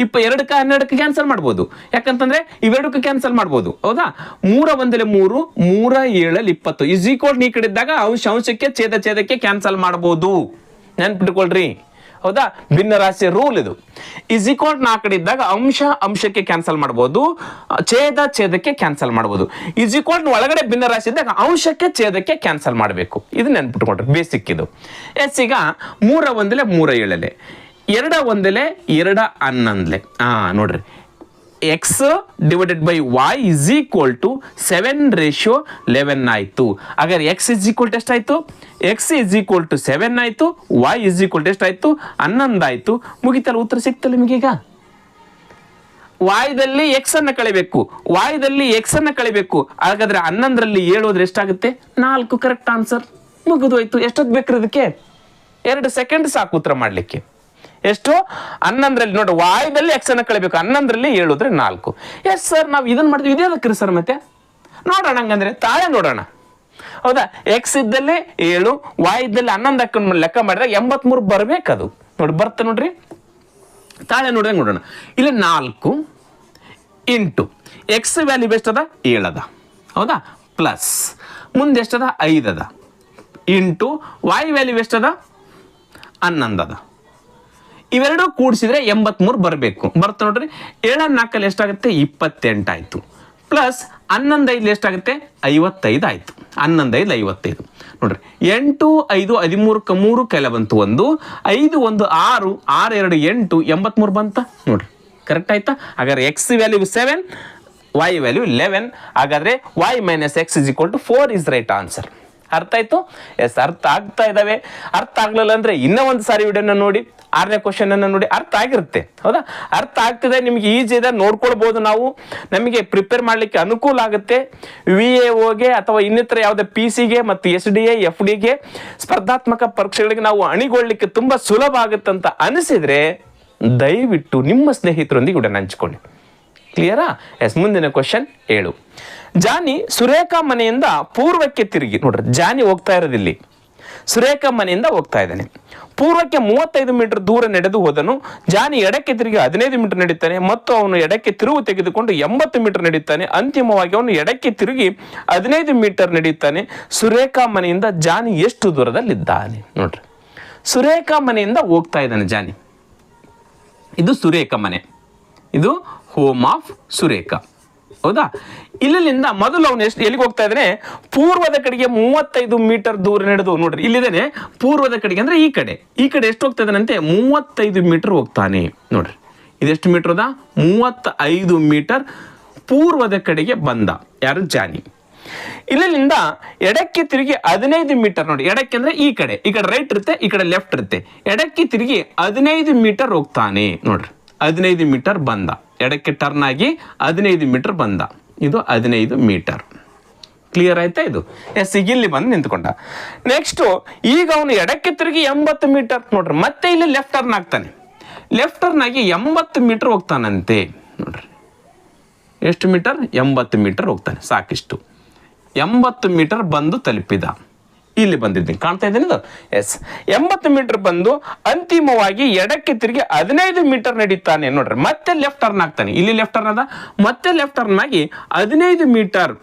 2ಕ್ಕೆ 12ಕ್ಕೆ ಕ್ಯಾನ್ಸಲ್ ಮಾಡ್ಬೋದು. ಯಾಕಂತಂದ್ರೆ ಇವೆರಡಕ್ಕೆ ಕ್ಯಾನ್ಸಲ್ ಮಾಡ್ಬೋದು, ಹೌದಾ? 3 1 3 3 7 20 ಇಸ್ ಈಕ್ವಲ್ ಈ ಕಡೆ ಇದ್ದಾಗ ಅಂಶಕ್ಕೆ ಛೇದಕ್ಕೆ ಕ್ಯಾನ್ಸಲ್ ಮಾಡ್ಬೋದು. ನೆನ್ಪಿಟ್ಕೊಳ್ರಿ, ಹೌದಾ? ಭಿನ್ನ ರಾಶಿಯ ರೂಲ್ ಇದು. ಇಸ್ ಈಕ್ವಲ್ ಆ ಕಡೆ ಇದ್ದಾಗ ಅಂಶಕ್ಕೆ ಕ್ಯಾನ್ಸಲ್ ಮಾಡ್ಬೋದು, ಛೇದಕ್ಕೆ ಕ್ಯಾನ್ಸಲ್ ಮಾಡ್ಬೋದು. ಇಸ್ ಈಕ್ವಲ್ ಒಳಗಡೆ ಭಿನ್ನ ರಾಶಿ ಇದ್ದಾಗ ಅಂಶಕ್ಕೆ ಛೇದಕ್ಕೆ ಕ್ಯಾನ್ಸಲ್ ಮಾಡಬೇಕು. ಇದು ನೆನ್ಪಿಟ್ಕೊಂಡ್ರೆ ಬೇಸಿಕ್ ಇದು. ಎಸ್, ಈಗ 3 1 3 7 2 1 2 11 ನೋಡ್ರಿ. ಎಕ್ಸ್ ಡಿವೈಡೆಡ್ ಬೈ ವೈ = 7:11 ಆಯ್ತು. ಹಾಗಾದ್ರೆ ಎಕ್ಸ್ ಎಷ್ಟಾಯ್ತು? ಎಕ್ಸ್ = 7 ಆಯ್ತು, ವೈ ಎಷ್ಟಾಯ್ತು? 11 ಆಯ್ತು. ಮುಗಿತಲ್ಲ, ಉತ್ತರ ಸಿಕ್ತಲ್ಲ ನಿಮಗೀಗ. ವಾಯ್ದಲ್ಲಿ ಎಕ್ಸ್ ಅನ್ನ ಕಳಿಬೇಕು, ವಾಯ್ದಲ್ಲಿ ಎಕ್ಸ್ ಅನ್ನ ಕಳಿಬೇಕು. ಹಾಗಾದ್ರೆ 11ರಲ್ಲಿ 7 ಹೋದ್ರೆ ಎಷ್ಟಾಗುತ್ತೆ? 4. Correct answer. ಮುಗಿದೋಯ್ತು. ಎಷ್ಟೊತ್ತು ಬೇಕ್ರಿ ಇದಕ್ಕೆ? 2 ಸೆಕೆಂಡ್ ಸಾಕು ಉತ್ತರ ಮಾಡ್ಲಿಕ್ಕೆ. ಎಷ್ಟು? 11ರಲ್ಲಿ ನೋಡಿ, ವಾಯ್ದಲ್ಲಿ ಎಕ್ಸ್ ಅನ್ನ ಕಳಿಬೇಕು, 11ರಲ್ಲಿ 7 ಹೋದ್ರೆ 4. ಎಸ್ ಸರ್, ನಾವು ಇದನ್ನ ಮಾಡಿದ್ವಿ, ಇದೇ ಅದಕ್ರಿ ಸರ್. ಮತ್ತೆ ನೋಡೋಣ, ಹಂಗಂದ್ರೆ ತಾಳೆ ನೋಡೋಣ, ಹೌದಾ? ಎಕ್ಸ್ ಇದ್ದಲ್ಲಿ 7, ವಾಯ್ ಇದ್ದಲ್ಲಿ 11 ಹಾಕೊಂಡು ಲೆಕ್ಕ ಮಾಡಿದಾಗ 83 ಬರ್ಬೇಕದು. ನೋಡಿ ಬರ್ತ ನೋಡ್ರಿ, ತಾಳೆ ನೋಡಿದಂಗೆ ನೋಡೋಣ. ಇಲ್ಲಿ 4 ಇಂಟು ಎಕ್ಸ್ ವ್ಯಾಲ್ಯೂ ಎಷ್ಟದ? 7 ಅದ, ಹೌದಾ? ಪ್ಲಸ್ ಮುಂದೆ ಎಷ್ಟದ? 5 ಅದ, ಇಂಟು ವಾಯ್ ವ್ಯಾಲ್ಯೂ ಎಷ್ಟದ? 11 ಅದ. ಇವೆರಡು ಕೂಡಿಸಿದ್ರೆ 83 ಬರಬೇಕು. ಬರ್ತ ನೋಡ್ರಿ, 7 4 ಎಷ್ಟಾಗುತ್ತೆ? 28 ಆಯ್ತು. ಪ್ಲಸ್ 11 5 ಎಷ್ಟಾಗುತ್ತೆ? 55 ಆಯ್ತು. 11 5 55 ನೋಡ್ರಿ. 8 5 13ಕ್ಕೆ 3 ಕೆಲ ಬಂತು 1, 5 1 6 6 2 8 83 ಬಂತ ನೋಡ್ರಿ. ಕರೆಕ್ಟ್ ಆಯ್ತಾ? ಹಾಗಾದ್ರೆ ಎಕ್ಸ್ ವ್ಯಾಲ್ಯೂ 7, ವೈ ವ್ಯಾಲ್ಯೂ 11. ಹಾಗಾದ್ರೆ y - x = 4 is right answer. ಅರ್ಥ ಆಯ್ತು? ಎಸ್, ಅರ್ಥ ಆಗ್ತಾ ಇದಾವೆ. ಅರ್ಥ ಆಗ್ಲಿಲ್ಲ ಅಂದ್ರೆ ಇನ್ನೂ ಒಂದು ಸಾರಿ ವಿಡಿಯೋನ ನೋಡಿ, 6ನೇ ಕ್ವಶನ್ ಅನ್ನ ನೋಡಿ, ಅರ್ಥ ಆಗಿರುತ್ತೆ, ಹೌದಾ? ಅರ್ಥ ಆಗ್ತಿದೆ, ನಿಮ್ಗೆ ಈಜಿ ಇದೆ, ನೋಡ್ಕೊಳ್ಬಹುದು. ನಾವು ನಮಗೆ ಪ್ರಿಪೇರ್ ಮಾಡ್ಲಿಕ್ಕೆ ಅನುಕೂಲ ಆಗುತ್ತೆ. VAOಗೆ ಅಥವಾ ಇನ್ನಿತರ ಯಾವುದೇ PC ಗೆ ಮತ್ತು SDA FDಗೆ ಸ್ಪರ್ಧಾತ್ಮಕ ಪರೀಕ್ಷೆಗಳಿಗೆ ನಾವು ಅಣಿಗೊಳ್ಳಿಕ್ಕೆ ತುಂಬಾ ಸುಲಭ ಆಗುತ್ತೆ ಅಂತ ಅನಿಸಿದ್ರೆ ದಯವಿಟ್ಟು ನಿಮ್ಮ ಸ್ನೇಹಿತರೊಂದಿಗೆ ವಿಡಿಯೋನ ಹಂಚ್ಕೊಳ್ಳಿ. ಕ್ಲಿಯರಾ? ಎಸ್, ಮುಂದಿನ ಕ್ವಶನ್ 7. ಜಾನಿ ಸುರೇಖಾ ಮನೆಯಿಂದ ಪೂರ್ವಕ್ಕೆ ತಿರುಗಿ, ನೋಡ್ರಿ ಜಾನಿ ಹೋಗ್ತಾ ಇರೋದಿಲ್ಲಿ, ಸುರೇಖಾ ಮನೆಯಿಂದ ಹೋಗ್ತಾ ಇದ್ದಾನೆ. ಪೂರ್ವಕ್ಕೆ 35 ಮೀಟರ್ ದೂರ ನಡೆದು ಹೋದನು. ಜಾನಿ ಎಡಕ್ಕೆ ತಿರುಗಿ 15 ಮೀಟರ್ ನಡೀತಾನೆ ಮತ್ತು ಅವನು ಎಡಕ್ಕೆ ತಿರುವು ತೆಗೆದುಕೊಂಡು 80 ಮೀಟರ್ ನಡೀತಾನೆ. ಅಂತಿಮವಾಗಿ ಅವನು ಎಡಕ್ಕೆ ತಿರುಗಿ 15 ಮೀಟರ್ ನಡೀತಾನೆ. ಸುರೇಖಾ ಮನೆಯಿಂದ ಜಾನಿ ಎಷ್ಟು ದೂರದಲ್ಲಿದ್ದಾನೆ? ನೋಡ್ರಿ, ಸುರೇಖಾ ಮನೆಯಿಂದ ಹೋಗ್ತಾ ಇದ್ದಾನೆ ಜಾನಿ. ಇದು ಸುರೇಖ ಮನೆ, ಇದು ಹೋಮ್ ಆಫ್ ಸುರೇಖ. ಹೌದಾ? ಇಲ್ಲಿಂದ ಮೊದಲು ಅವನು ಎಲ್ಲಿಗೆ ಹೋಗ್ತಾ ಇದ್ದಾನೆ? ಪೂರ್ವದ ಕಡೆಗೆ 35 ಮೀಟರ್ ದೂರ ನಡೆದು, ನೋಡ್ರಿ ಇಲ್ಲಿದ್ದೇನೆ ಪೂರ್ವದ ಕಡೆಗೆ ಅಂದ್ರೆ ಈ ಕಡೆ ಎಷ್ಟು ಹೋಗ್ತಾ ಇದ್ದಾನಂತೆ? 35 ಮೀಟರ್ ಹೋಗ್ತಾನೆ. ನೋಡ್ರಿ ಇದೆಷ್ಟು ಮೀಟರ್ ಅದ? 35 ಮೀಟರ್ ಪೂರ್ವದ ಕಡೆಗೆ ಬಂದ. ಯಾರು? ಜಾನಿ. ಇಲ್ಲಿಂದ ಎಡಕ್ಕೆ ತಿರುಗಿ 15 ಮೀಟರ್, ನೋಡಿ ಎಡಕ್ಕೆ ಅಂದ್ರೆ ಈ ಕಡೆ ರೈಟ್ ಇರುತ್ತೆ, ಈ ಕಡೆ ಲೆಫ್ಟ್ ಇರುತ್ತೆ. ಎಡಕ್ಕೆ ತಿರುಗಿ 15 ಮೀಟರ್ ಹೋಗ್ತಾನೆ. ನೋಡ್ರಿ 15 ಮೀಟರ್ ಬಂದ, ಎಡಕ್ಕೆ ಟರ್ನ್ ಆಗಿ 15 ಮೀಟರ್ ಬಂದ. ಇದು 15 ಮೀಟರ್. ಕ್ಲಿಯರ್ ಆಯ್ತಾ? ಇದು ಎಸ್. ಈಗ ಇಲ್ಲಿ ಬಂದು ನಿಂತ್ಕೊಂಡ. ನೆಕ್ಸ್ಟ್ ಈಗ ಅವನು ಎಡಕ್ಕೆ ತಿರುಗಿ 80 ಮೀಟರ್, ನೋಡ್ರಿ ಮತ್ತೆ ಇಲ್ಲಿ ಲೆಫ್ಟ್ ಟರ್ನ್ ಆಗ್ತಾನೆ. ಲೆಫ್ಟ್ ಟರ್ನ್ ಆಗಿ 80 ಮೀಟರ್ ಹೋಗ್ತಾನಂತೆ. ನೋಡ್ರಿ ಎಷ್ಟು ಮೀಟರ್? 80 ಮೀಟರ್ ಹೋಗ್ತಾನೆ. ಸಾಕಿಷ್ಟು 80 ಮೀಟರ್ ಬಂದು ತಲುಪಿದ. ಇಲ್ಲಿ ಬಂದಿದ್ದೀನಿ, ಕಾಣ್ತಾ ಇದ್ದೀನಿ ಇದು. ಎಸ್, 80 ಮೀಟರ್ ಬಂದು ಅಂತಿಮವಾಗಿ ಎಡಕ್ಕೆ ತಿರುಗಿ 15 ಮೀಟರ್ ನಡೀತಾನೆ. ನೋಡ್ರಿ ಮತ್ತೆ ಲೆಫ್ಟ್ ಟರ್ನ್ ಆಗ್ತಾನೆ. ಇಲ್ಲಿ ಲೆಫ್ಟ್ ಟರ್ನ್ ಅದ, ಮತ್ತೆ ಲೆಫ್ಟ್ ಟರ್ನ್ ಆಗಿ 15 ಮೀಟರ್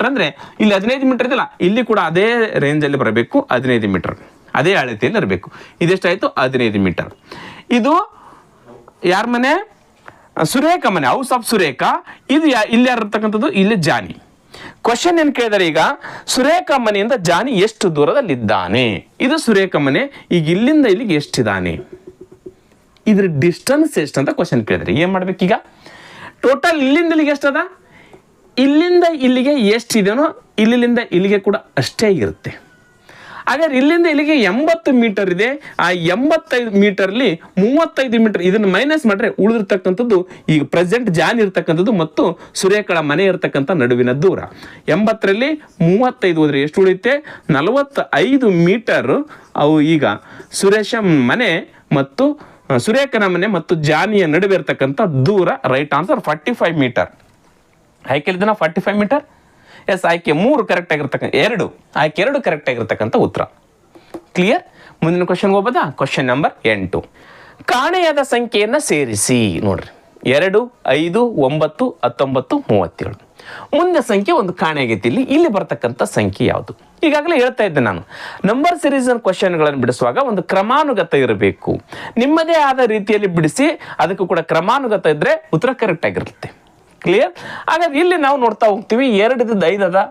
ಅಂದ್ರೆ ಇಲ್ಲಿ 15 ಮೀಟರ್ ಇದೆಯಲ್ಲ, ಇಲ್ಲಿ ಕೂಡ ಅದೇ ರೇಂಜ್ ಅಲ್ಲಿ ಬರಬೇಕು. 15 ಮೀಟರ್ ಅದೇ ಅಳತೆಯಲ್ಲಿ ಇರಬೇಕು. ಇದೆಷ್ಟಾಯ್ತು? 15 ಮೀಟರ್. ಇದು ಯಾರ ಮನೆ? ಸುರೇಖ ಮನೆ, ಹೌಸ್ ಆಫ್ ಸುರೇಖ. ಇದು ಇಲ್ಲಿ ಯಾರು ಇರ್ತಕ್ಕಂಥದ್ದು? ಇಲ್ಲಿ ಜಾನಿ. ಕ್ವಶನ್ ಏನ್ ಕೇಳಿದಾರೆ ಈಗ? ಸುರೇಖ ಮನೆಯಿಂದ ಜಾನಿ ಎಷ್ಟು ದೂರದಲ್ಲಿದ್ದಾನೆ? ಇದು ಸುರೇಖ ಮನೆ. ಈಗ ಇಲ್ಲಿಂದ ಇಲ್ಲಿಗೆ ಎಷ್ಟಿದ್ದಾನೆ? ಇದ್ರ ಡಿಸ್ಟೆನ್ಸ್ ಎಷ್ಟು ಅಂತ ಕ್ವಶನ್ ಕೇಳಿದ್ರೆ ಏನ್ ಮಾಡ್ಬೇಕೀಗ? ಟೋಟಲ್ ಇಲ್ಲಿಂದ ಇಲ್ಲಿಗೆ ಎಷ್ಟದ? ಇಲ್ಲಿಂದ ಇಲ್ಲಿಗೆ ಎಷ್ಟಿದೆನೋ ಇಲ್ಲಿಂದ ಇಲ್ಲಿಗೆ ಕೂಡ ಅಷ್ಟೇ ಇರುತ್ತೆ. ಹಾಗಾದ್ರೆ ಇಲ್ಲಿಂದ ಇಲ್ಲಿಗೆ 80 ಮೀಟರ್ ಇದೆ. ಆ 85 ಮೀಟರ್ಲಿ 35 ಮೀಟರ್ ಇದನ್ನು ಮೈನಸ್ ಮಾಡ್ರೆ ಉಳಿದಿರ್ತಕ್ಕಂಥದ್ದು ಈಗ ಪ್ರೆಸೆಂಟ್ ಜಾನ್ ಇರ್ತಕ್ಕಂಥದ್ದು ಮತ್ತು ಸುರೇಖಳ ಮನೆ ಇರ್ತಕ್ಕಂಥ ನಡುವಿನ ದೂರ. 80ರಲ್ಲಿ 35 ಹೋದ್ರೆ ಎಷ್ಟು ಉಳಿಯುತ್ತೆ? 45 ಮೀಟರ್. ಅವು ಈಗ ಸುರೇಶ ಮನೆ ಮತ್ತು ಸುರೇಖನ ಮನೆ ಮತ್ತು ಜಾನಿಯ ನಡುವೆ ಇರ್ತಕ್ಕಂಥ ದೂರ. Right answer 45 metre. ಆಯ್ಕೆಲಿದನ 45 ಮೀಟರ್. ಎಸ್, ಆಯ್ಕೆ 3 ಕರೆಕ್ಟ್ ಆಗಿರ್ತಕ್ಕಂಥ ಆಯ್ಕೆ 2 ಕರೆಕ್ಟ್ ಆಗಿರ್ತಕ್ಕಂಥ ಉತ್ತರ. ಕ್ಲಿಯರ್? ಮುಂದಿನ ಕ್ವಶನ್ ಹೋಗ್ಬೋದಾ? Question number 8. ಕಾಣೆಯಾದ ಸಂಖ್ಯೆಯನ್ನು ಸೇರಿಸಿ. ನೋಡ್ರಿ 2, 5, 9, 19, 37. ಮುಂದೆ ಸಂಖ್ಯೆ ಒಂದು ಕಾಣೆಯಾಗೈತಿ. ಇಲ್ಲಿ ಬರ್ತಕ್ಕಂಥ ಸಂಖ್ಯೆ ಯಾವುದು? ಈಗಾಗಲೇ ಹೇಳ್ತಾ ಇದ್ದೆ ನಾನು, ನಂಬರ್ ಸೀರೀಸ್ ಕ್ವಶನ್ಗಳನ್ನು ಬಿಡಿಸುವಾಗ ಒಂದು ಕ್ರಮಾನುಗತ ಇರಬೇಕು. ನಿಮ್ಮದೇ ಆದ ರೀತಿಯಲ್ಲಿ ಬಿಡಿಸಿ, ಅದಕ್ಕೂ ಕೂಡ ಕ್ರಮಾನುಗತ ಇದ್ರೆ ಉತ್ತರ ಕರೆಕ್ಟ್ ಆಗಿರುತ್ತೆ. ಕ್ಲಿಯರ್? ಹಾಗಾದ್ರೆ ಇಲ್ಲಿ ನಾವು ನೋಡ್ತಾ ಹೋಗ್ತೀವಿ. 2 5 ಅದ,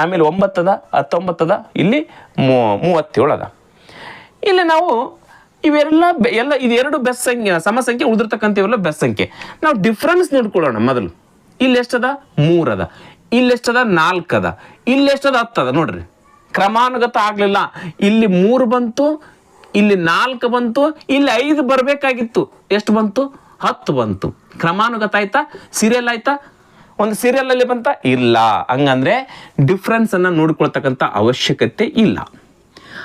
ಆಮೇಲೆ 9 ಅದ, 19 ಅದ, ಇಲ್ಲಿ 37 ಅದ. ಇಲ್ಲಿ ನಾವು ಇವೆಲ್ಲ ಇದು 2 ಬೆಸ್ಟ್ ಸಂಖ್ಯೆ, ಸಮ ಸಂಖ್ಯೆ. ಉಳಿದಿರ್ತಕ್ಕಂಥ ಇವೆಲ್ಲ ಬೆಸ್ಟ್ ಸಂಖ್ಯೆ. ನಾವು ಡಿಫ್ರೆನ್ಸ್ ನೋಡ್ಕೊಳ್ಳೋಣ ಮೊದಲು. ಇಲ್ಲಿ ಎಷ್ಟದ? 3 ಅದ, ಇಲ್ಲಿ ಎಷ್ಟದ? 4 ಅದ, ಇಲ್ಲಿ ಎಷ್ಟದ? 10 ಅದ. ನೋಡ್ರಿ ಕ್ರಮಾನುಗತ ಆಗ್ಲಿಲ್ಲ. ಇಲ್ಲಿ 3 ಬಂತು, ಇಲ್ಲಿ 4 ಬಂತು, ಇಲ್ಲಿ 5 ಬರಬೇಕಾಗಿತ್ತು. ಎಷ್ಟು ಬಂತು? 10 ಬಂತು. ಕ್ರಮಾನುಗತ ಆಯ್ತಾ? ಸೀರಿಯಲ್ ಆಯ್ತಾ? ಒಂದು ಸೀರಿಯಲ್ ಅಲ್ಲಿ ಬಂತ? ಇಲ್ಲ. ಹಂಗಂದ್ರೆ ಡಿಫ್ರೆನ್ಸ್ ಅನ್ನ ನೋಡ್ಕೊಳ್ತಕ್ಕಂಥ ಅವಶ್ಯಕತೆ ಇಲ್ಲ.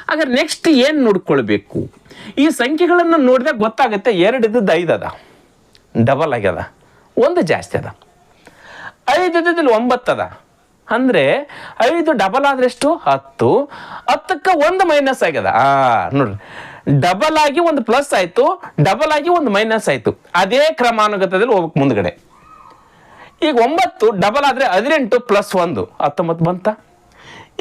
ಹಾಗಾದ್ರೆ ನೆಕ್ಸ್ಟ್ ಏನ್ ನೋಡ್ಕೊಳ್ಬೇಕು? ಈ ಸಂಖ್ಯೆಗಳನ್ನ ನೋಡಿದಾಗ ಗೊತ್ತಾಗುತ್ತೆ. 2 ಇದ್ದದ್ದು 5 ಅದ, ಡಬಲ್ ಆಗ್ಯದ, 1 ಜಾಸ್ತಿ ಅದ. 5 ಇದ್ದದಲ್ಲಿ 9 ಅದ, ಅಂದ್ರೆ 5 ಡಬಲ್ ಆದ್ರೆ ಎಷ್ಟು? 10. 10ಕ್ಕೆ 1 ಮೈನಸ್ ಆಗ್ಯದ. ನೋಡ್ರಿ, ಡಬಲ್ ಆಗಿ ಒಂದು ಪ್ಲಸ್ ಆಯ್ತು, ಡಬಲ್ ಆಗಿ ಒಂದು ಮೈನಸ್ ಆಯ್ತು. ಅದೇ ಕ್ರಮಾನುಗತದಲ್ಲಿ ಹೋಗ್ಬೇಕು ಮುಂದ್ಗಡೆ. ಈಗ 9 ಡಬಲ್ ಆದ್ರೆ 18 ಪ್ಲಸ್ 1 19 ಬಂತ.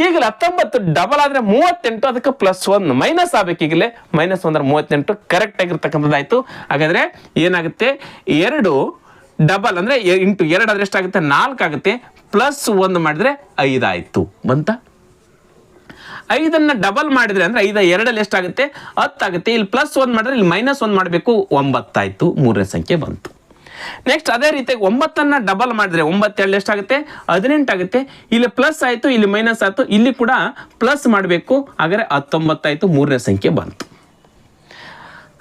ಈಗಲೇ 19 ಡಬಲ್ ಆದ್ರೆ 38, ಅದಕ್ಕೆ ಪ್ಲಸ್ 1 ಮೈನಸ್ ಆಗ್ಬೇಕು. ಈಗಲೇ -1 ಅಂದ್ರೆ 38 ಕರೆಕ್ಟ್ ಆಗಿರ್ತಕ್ಕಂಥದ್ದಾಯ್ತು. ಹಾಗಾದ್ರೆ ಏನಾಗುತ್ತೆ? 2 ಡಬಲ್ ಅಂದ್ರೆ ಇಂಟು 2 ಆದ್ರೆ ಎಷ್ಟಾಗುತ್ತೆ? 4 ಆಗುತ್ತೆ. ಪ್ಲಸ್ 1 ಮಾಡಿದ್ರೆ 5 ಆಯ್ತು. ಬಂತ? 5ಅನ್ನ ಡಬಲ್ ಮಾಡಿದ್ರೆ ಅಂದ್ರೆ 5 2 ಎಷ್ಟಾಗುತ್ತೆ? 10 ಆಗುತ್ತೆ. ಇಲ್ಲಿ ಪ್ಲಸ್ 1 ಮಾಡಿದ್ರೆ ಇಲ್ಲಿ -1 ಮಾಡಬೇಕು. 9 ಆಯ್ತು. 3ನೇ ಸಂಖ್ಯೆ ಬಂತು. ನೆಕ್ಸ್ಟ್ ಅದೇ ರೀತಿಯಾಗಿ 9ಅನ್ನ ಡಬಲ್ ಮಾಡಿದ್ರೆ 9 2 ಎಷ್ಟಾಗುತ್ತೆ? 18 ಆಗುತ್ತೆ. ಇಲ್ಲಿ ಪ್ಲಸ್ ಆಯ್ತು, ಇಲ್ಲಿ ಮೈನಸ್ ಆಯ್ತು, ಇಲ್ಲಿ ಕೂಡ ಪ್ಲಸ್ ಮಾಡಬೇಕು. ಹಾಗಾದ್ರೆ 19 ಆಯ್ತು. 3ನೇ ಸಂಖ್ಯೆ ಬಂತು.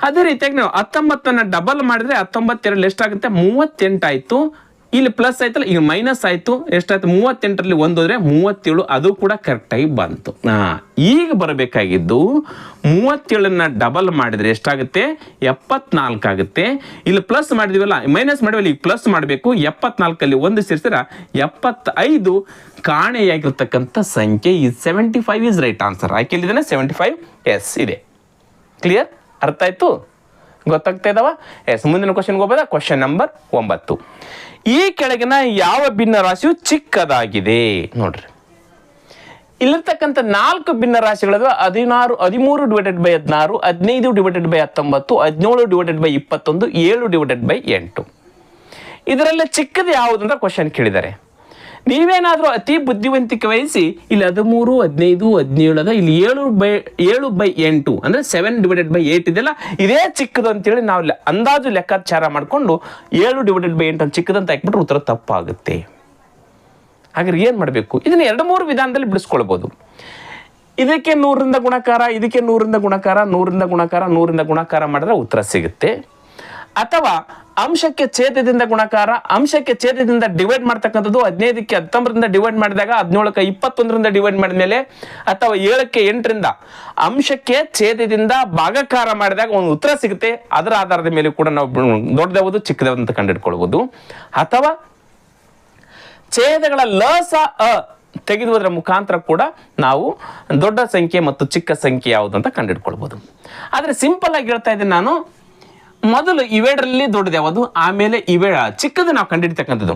ಅದೇ ರೀತಿಯಾಗಿ ನಾವು 19ಅನ್ನ ಡಬಲ್ ಮಾಡಿದ್ರೆ 19 2 ಎಷ್ಟಾಗುತ್ತೆ? 38 ಆಯ್ತು. ಇಲ್ಲಿ ಪ್ಲಸ್ ಆಯ್ತಲ್ಲ, ಈಗ ಮೈನಸ್ ಆಯ್ತು. ಎಷ್ಟಾಯ್ತು? 38ರಲ್ಲಿ 1 ಹೋದ್ರೆ 37. ಅದು ಕೂಡ ಕರೆಕ್ಟ್ ಆಗಿ ಬಂತು. ಈಗ ಬರಬೇಕಾಗಿದ್ದು 37ನ್ನ ಡಬಲ್ ಮಾಡಿದ್ರೆ ಎಷ್ಟಾಗುತ್ತೆ? 74 ಆಗುತ್ತೆ. ಇಲ್ಲಿ ಪ್ಲಸ್ ಮಾಡಿದಿವಲ್ಲ, ಮೈನಸ್ ಮಾಡಿವಲ್ಲ, ಈಗ ಪ್ಲಸ್ ಮಾಡಬೇಕು. 74ಅಲ್ಲಿ 1 ಸೇರಿಸಿದ್ರೆ 75 ಕಾಣೆಯಾಗಿರ್ತಕ್ಕಂಥ ಸಂಖ್ಯೆ. ಈ 75 ಇಸ್ ರೈಟ್ ಆನ್ಸರ್. ಆಯ್ಕೆಲ್ಲಿದ್ದಾನೆ 75. ಎಸ್ ಇದೆ. ಕ್ಲಿಯರ್? ಅರ್ಥ ಆಯ್ತು? ಗೊತ್ತಾಗ್ತಾ ಇದಾವ? ಎಸ್, ಮುಂದಿನ ಕ್ವಶನ್ಗೆ ಹೋಗೋದಾ? Question number 9. ಈ ಕೆಳಗಿನ ಯಾವ ಭಿನ್ನ ರಾಶಿಯು ಚಿಕ್ಕದಾಗಿದೆ? ನೋಡ್ರಿ, ಇಲ್ಲಿರ್ತಕ್ಕಂಥ 4 ಭಿನ್ನ ರಾಶಿಗಳದು 13 divided by 16, 15 divided by 19, 17 divided by 21, 7 divided by 8. ಇದರಲ್ಲಿ ಚಿಕ್ಕದು ಯಾವುದು ಅಂತ ಕ್ವಶನ್ ಕೇಳಿದ್ದಾರೆ. ನೀವೇನಾದರೂ ಅತಿ ಬುದ್ಧಿವಂತಿಕೆ ವಹಿಸಿ ಇಲ್ಲಿ 13, 15, 17 ಅದ, ಇಲ್ಲಿ 7/8 ಅಂದರೆ 7 ಡಿವೈಡೆಡ್ ಬೈ 8 ಇದೆಲ್ಲ ಇದೇ ಚಿಕ್ಕದು ಅಂತೇಳಿ ನಾವು ಅಂದಾಜು ಲೆಕ್ಕಾಚಾರ ಮಾಡಿಕೊಂಡು 7 ಡಿವೈಡೆಡ್ ಬೈ 8 ಅಂತ ಚಿಕ್ಕದಂತ ಹಾಕ್ಬಿಟ್ರೆ ಉತ್ತರ ತಪ್ಪಾಗುತ್ತೆ. ಹಾಗಾದ್ರೆ ಏನು ಮಾಡಬೇಕು? ಇದನ್ನು 2-3 ವಿಧಾನದಲ್ಲಿ ಬಿಡಿಸ್ಕೊಳ್ಬೋದು. ಇದಕ್ಕೆ 100ರಿಂದ ಗುಣಾಕಾರ, ಇದಕ್ಕೆ 100ರಿಂದ ಗುಣಾಕಾರ, 100ರಿಂದ ಗುಣಾಕಾರ, 100ರಿಂದ ಗುಣಾಕಾರ ಮಾಡಿದ್ರೆ ಉತ್ತರ ಸಿಗುತ್ತೆ. ಅಥವಾ ಅಂಶಕ್ಕೆ ಛೇದದಿಂದ ಗುಣಾಕಾರ, ಅಂಶಕ್ಕೆ ಛೇದದಿಂದ ಡಿವೈಡ್ ಮಾಡ್ತಕ್ಕಂಥದ್ದು 15ಕ್ಕೆ 19ರಿಂದ ಡಿವೈಡ್ ಮಾಡಿದಾಗ 17ಕ್ಕೆ 21ರಿಂದ ಡಿವೈಡ್ ಮಾಡಿದ್ಮೇಲೆ, ಅಥವಾ 7ಕ್ಕೆ 8ರಿಂದ ಅಂಶಕ್ಕೆ ಛೇದದಿಂದ ಭಾಗಾಕಾರ ಮಾಡಿದಾಗ ಒಂದು ಉತ್ತರ ಸಿಗುತ್ತೆ. ಅದರ ಆಧಾರದ ಮೇಲೆ ಕೂಡ ನಾವು ದೊಡ್ಡದಾವುದು ಚಿಕ್ಕದಾವುದು ಅಂತ ಕಂಡುಹಿಡ್ಕೊಳ್ಬೋದು. ಅಥವಾ ಛೇದಗಳ ಲಸ ತೆಗೆದುವುದರ ಮುಖಾಂತರ ಕೂಡ ನಾವು ದೊಡ್ಡ ಸಂಖ್ಯೆ ಮತ್ತು ಚಿಕ್ಕ ಸಂಖ್ಯೆ ಯಾವುದು ಅಂತ ಕಂಡುಹಿಡ್ಕೊಳ್ಬೋದು. ಆದರೆ ಸಿಂಪಲ್ ಆಗಿ ಹೇಳ್ತಾ ಇದ್ದೀನಿ ನಾನು, ಮೊದಲು ಇವೆರಡರಲ್ಲಿ ದೊಡ್ಡದು ಯಾವುದು, ಆಮೇಲೆ ಚಿಕ್ಕದು ನಾವು ಕಂಡುಹಿಡ್ತಕ್ಕಂಥದ್ದು.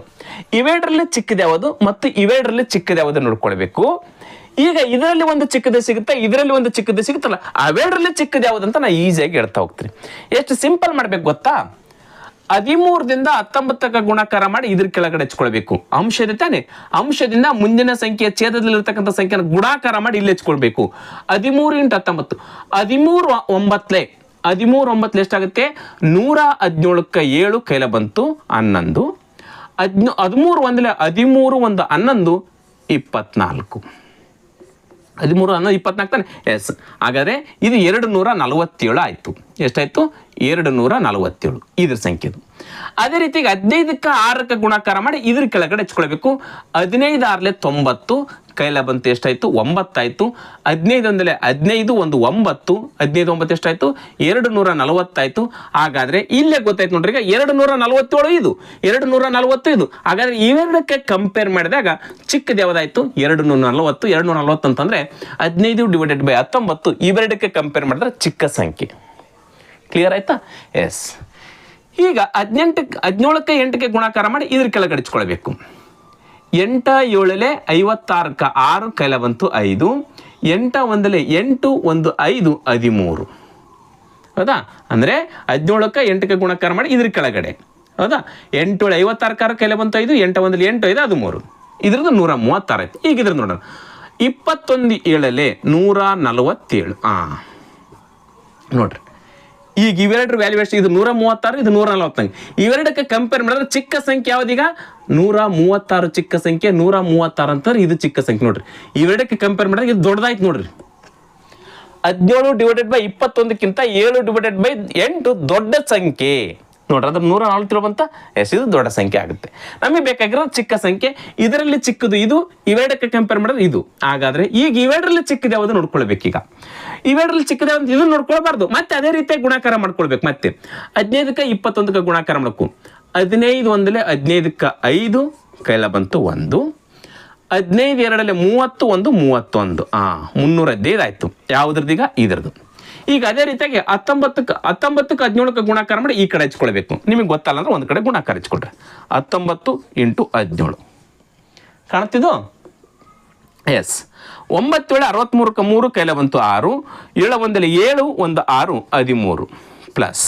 ಇವೆರಡರಲ್ಲಿ ಚಿಕ್ಕದು ಯಾವುದು ಮತ್ತು ಇವೆರಡರಲ್ಲಿ ಚಿಕ್ಕದು ಯಾವುದು ನೋಡ್ಕೊಳ್ಬೇಕು. ಈಗ ಇದರಲ್ಲಿ ಒಂದು ಚಿಕ್ಕದು ಸಿಗುತ್ತೆ, ಇದರಲ್ಲಿ ಒಂದು ಚಿಕ್ಕದು ಸಿಗುತ್ತಲ್ಲ, ಅವೆರಡರಲ್ಲಿ ಚಿಕ್ಕದು ಯಾವುದು ಅಂತ ನಾನು ಈಸಿಯಾಗಿ ಹೇಳ್ತಾ ಹೋಗ್ತೀನಿ. ಎಷ್ಟು ಸಿಂಪಲ್ ಮಾಡ್ಬೇಕು ಗೊತ್ತಾ? 13ದಿಂದ 19ಕ್ಕೆ ಗುಣಾಕಾರ ಮಾಡಿ ಇದ್ರ ಕೆಳಗಡೆ ಹಚ್ಕೊಳ್ಬೇಕು. ಅಂಶ ಇದೆ ತಾನೆ, ಅಂಶದಿಂದ ಮುಂದಿನ ಸಂಖ್ಯೆಯ ಛೇದದಲ್ಲಿರ್ತಕ್ಕಂಥ ಸಂಖ್ಯೆನ ಗುಣಾಕಾರ ಮಾಡಿ ಇಲ್ಲಿ ಹಚ್ಕೊಳ್ಬೇಕು. 13 × 19, 13 9 ಎಷ್ಟಾಗುತ್ತೆ? 117ಕ್ಕೆ 7 ಕೈಲ ಬಂತು 11. 13 1 11 24. 13 11 24 ತಾನೆ? ಎಸ್. ಹಾಗಾದರೆ ಇದು 247 ಆಯಿತು. ಎಷ್ಟಾಯಿತು? 247 ಇದ್ರ ಸಂಖ್ಯೆದು. ಅದೇ ರೀತಿಗೆ 15ಕ್ಕೆ 6ಕ್ಕೆ ಗುಣಾಕಾರ ಮಾಡಿ ಇದ್ರ ಕೆಳಗಡೆ ಹಚ್ಕೊಳ್ಬೇಕು. 15 6 90 ಕೈಲ ಬಂತು. ಎಷ್ಟಾಯಿತು? 9 ಆಯಿತು. 15 1 15 1 9, 15 9 ಎಷ್ಟಾಯಿತು? 240 ಆಯಿತು. ಹಾಗಾದರೆ ಇಲ್ಲೇ ಗೊತ್ತಾಯ್ತು ನೋಡ್ರಿ, ಈಗ 247 ಇದು, 240 ಇದು. ಹಾಗಾದರೆ ಇವೆರಡಕ್ಕೆ ಕಂಪೇರ್ ಮಾಡಿದಾಗ ಚಿಕ್ಕದು ಯಾವುದಾಯಿತು? 240 ಅಂತಂದರೆ 15 ಡಿವೈಡೆಡ್ ಬೈ 19 ಇವೆರಡಕ್ಕೆ ಕಂಪೇರ್ ಮಾಡಿದ್ರೆ ಚಿಕ್ಕ ಸಂಖ್ಯೆ. ಕ್ಲಿಯರ್ ಆಯ್ತಾ? ಎಸ್. ಈಗ 17ಕ್ಕೆ 8ಕ್ಕೆ ಗುಣಾಕಾರ ಮಾಡಿ ಇದ್ರ ಕೆಳಗಡೆ ಹಚ್ಕೊಳ್ಬೇಕು. 8 7 56ಕ್ಕೆ 6 ಕೈಲ ಬಂತು 5. 8 1 8 1 5 13. ಹೌದಾ? ಅಂದರೆ 17ಕ್ಕೆ 8ಕ್ಕೆ ಗುಣಾಕಾರ ಮಾಡಿ ಇದ್ರ ಕೆಳಗಡೆ. ಹೌದಾ? 8 7 56ಕ್ಕೆ 6 ಕೈಲ ಬಂತು 5. 8 1 8 5 13. ಇದ್ರದ್ದು 136 ಆಯ್ತು. ಈಗ ಇದ್ರ ನೋಡೋಣ. 21 7 147. ನೋಡ್ರಿ, ಈಗ ಇವೆರಡರ ವ್ಯಾಲ್ಯೂಯೇಷನ್, ಇದು 136, ಇದು 140. ಇವೆರಡಕ್ಕೆ ಕಂಪೇರ್ ಮಾಡಿದ್ರೆ ಚಿಕ್ಕ ಸಂಖ್ಯೆ ಯಾವ್ದೀಗ? 136 ಚಿಕ್ಕ ಸಂಖ್ಯೆ. 136 ಅಂತಾರೆ ಇದು ಚಿಕ್ಕ ಸಂಖ್ಯೆ. ನೋಡ್ರಿ, ಇವೆರಡಕ್ಕೆ ಕಂಪೇರ್ ಮಾಡಿದ್ರೆ ಇದು ದೊಡ್ಡದಾಯ್ತು ನೋಡ್ರಿ. 17 ಡಿವೈಡೆಡ್ ಬೈ 21ಕ್ಕಿಂತ 7 ಡಿವೈಡೆಡ್ ಬೈ 8 ದೊಡ್ಡ ಸಂಖ್ಯೆ. ನೋಡ್ರಿ, ಅದ್ರ 140 ಬಂತ? ಎಸ್, ಇದು ದೊಡ್ಡ ಸಂಖ್ಯೆ ಆಗುತ್ತೆ. ನಮಗೆ ಬೇಕಾಗಿರೋದು ಚಿಕ್ಕ ಸಂಖ್ಯೆ. ಇದರಲ್ಲಿ ಚಿಕ್ಕದು ಇದು, ಇವೆರಡಕ್ಕೆ ಕಂಪೇರ್ ಮಾಡಿದ್ರೆ ಇದು. ಹಾಗಾದ್ರೆ ಈಗ ಇವೆರಡರಲ್ಲಿ ಚಿಕ್ಕದು ಯಾವುದು ನೋಡ್ಕೊಳ್ಬೇಕೀಗ. ಇವೆರಡರಲ್ಲಿ ಚಿಕ್ಕದು ಯಾವುದು ಇದನ್ನು ನೋಡ್ಕೊಳ್ಬಾರ್ದು. ಮತ್ತೆ ಅದೇ ರೀತಿಯಾಗಿ ಗುಣಾಕಾರ ಮಾಡ್ಕೊಳ್ಬೇಕು. ಮತ್ತೆ 15ಕ್ಕೆ 21ಕ್ಕೆ ಗುಣಾಕಾರ ಮಾಡಬೇಕು. 15 1 15ಕ್ಕೆ 5 ಕೈಲ ಬಂತು 1. 15 2 30 1 31. 315 ಆಯ್ತು. ಯಾವುದ್ರದೀಗ? ಇದ್ರದ್ದು. ಈಗ ಅದೇ ರೀತಿಯಾಗಿ 19ಕ್ಕೆ 17ಕ್ಕೆ ಗುಣಾಕಾರ ಮಾಡಿ ಈ ಕಡೆ ಹಚ್ಕೊಳ್ಬೇಕು. ನಿಮಗೆ ಗೊತ್ತಲ್ಲ ಅಂದ್ರೆ ಒಂದು ಕಡೆ ಗುಣಾಕಾರ ಹಚ್ಕೊಳ್ರಿ. 19 × 17 ಕಾಣ್ತಿದ್ದು? ಎಸ್. 9 7 63ಕ್ಕೆ 3 ಕೈಲ ಬಂತು 6. 7 1 7 1 6 13 ಪ್ಲಸ್.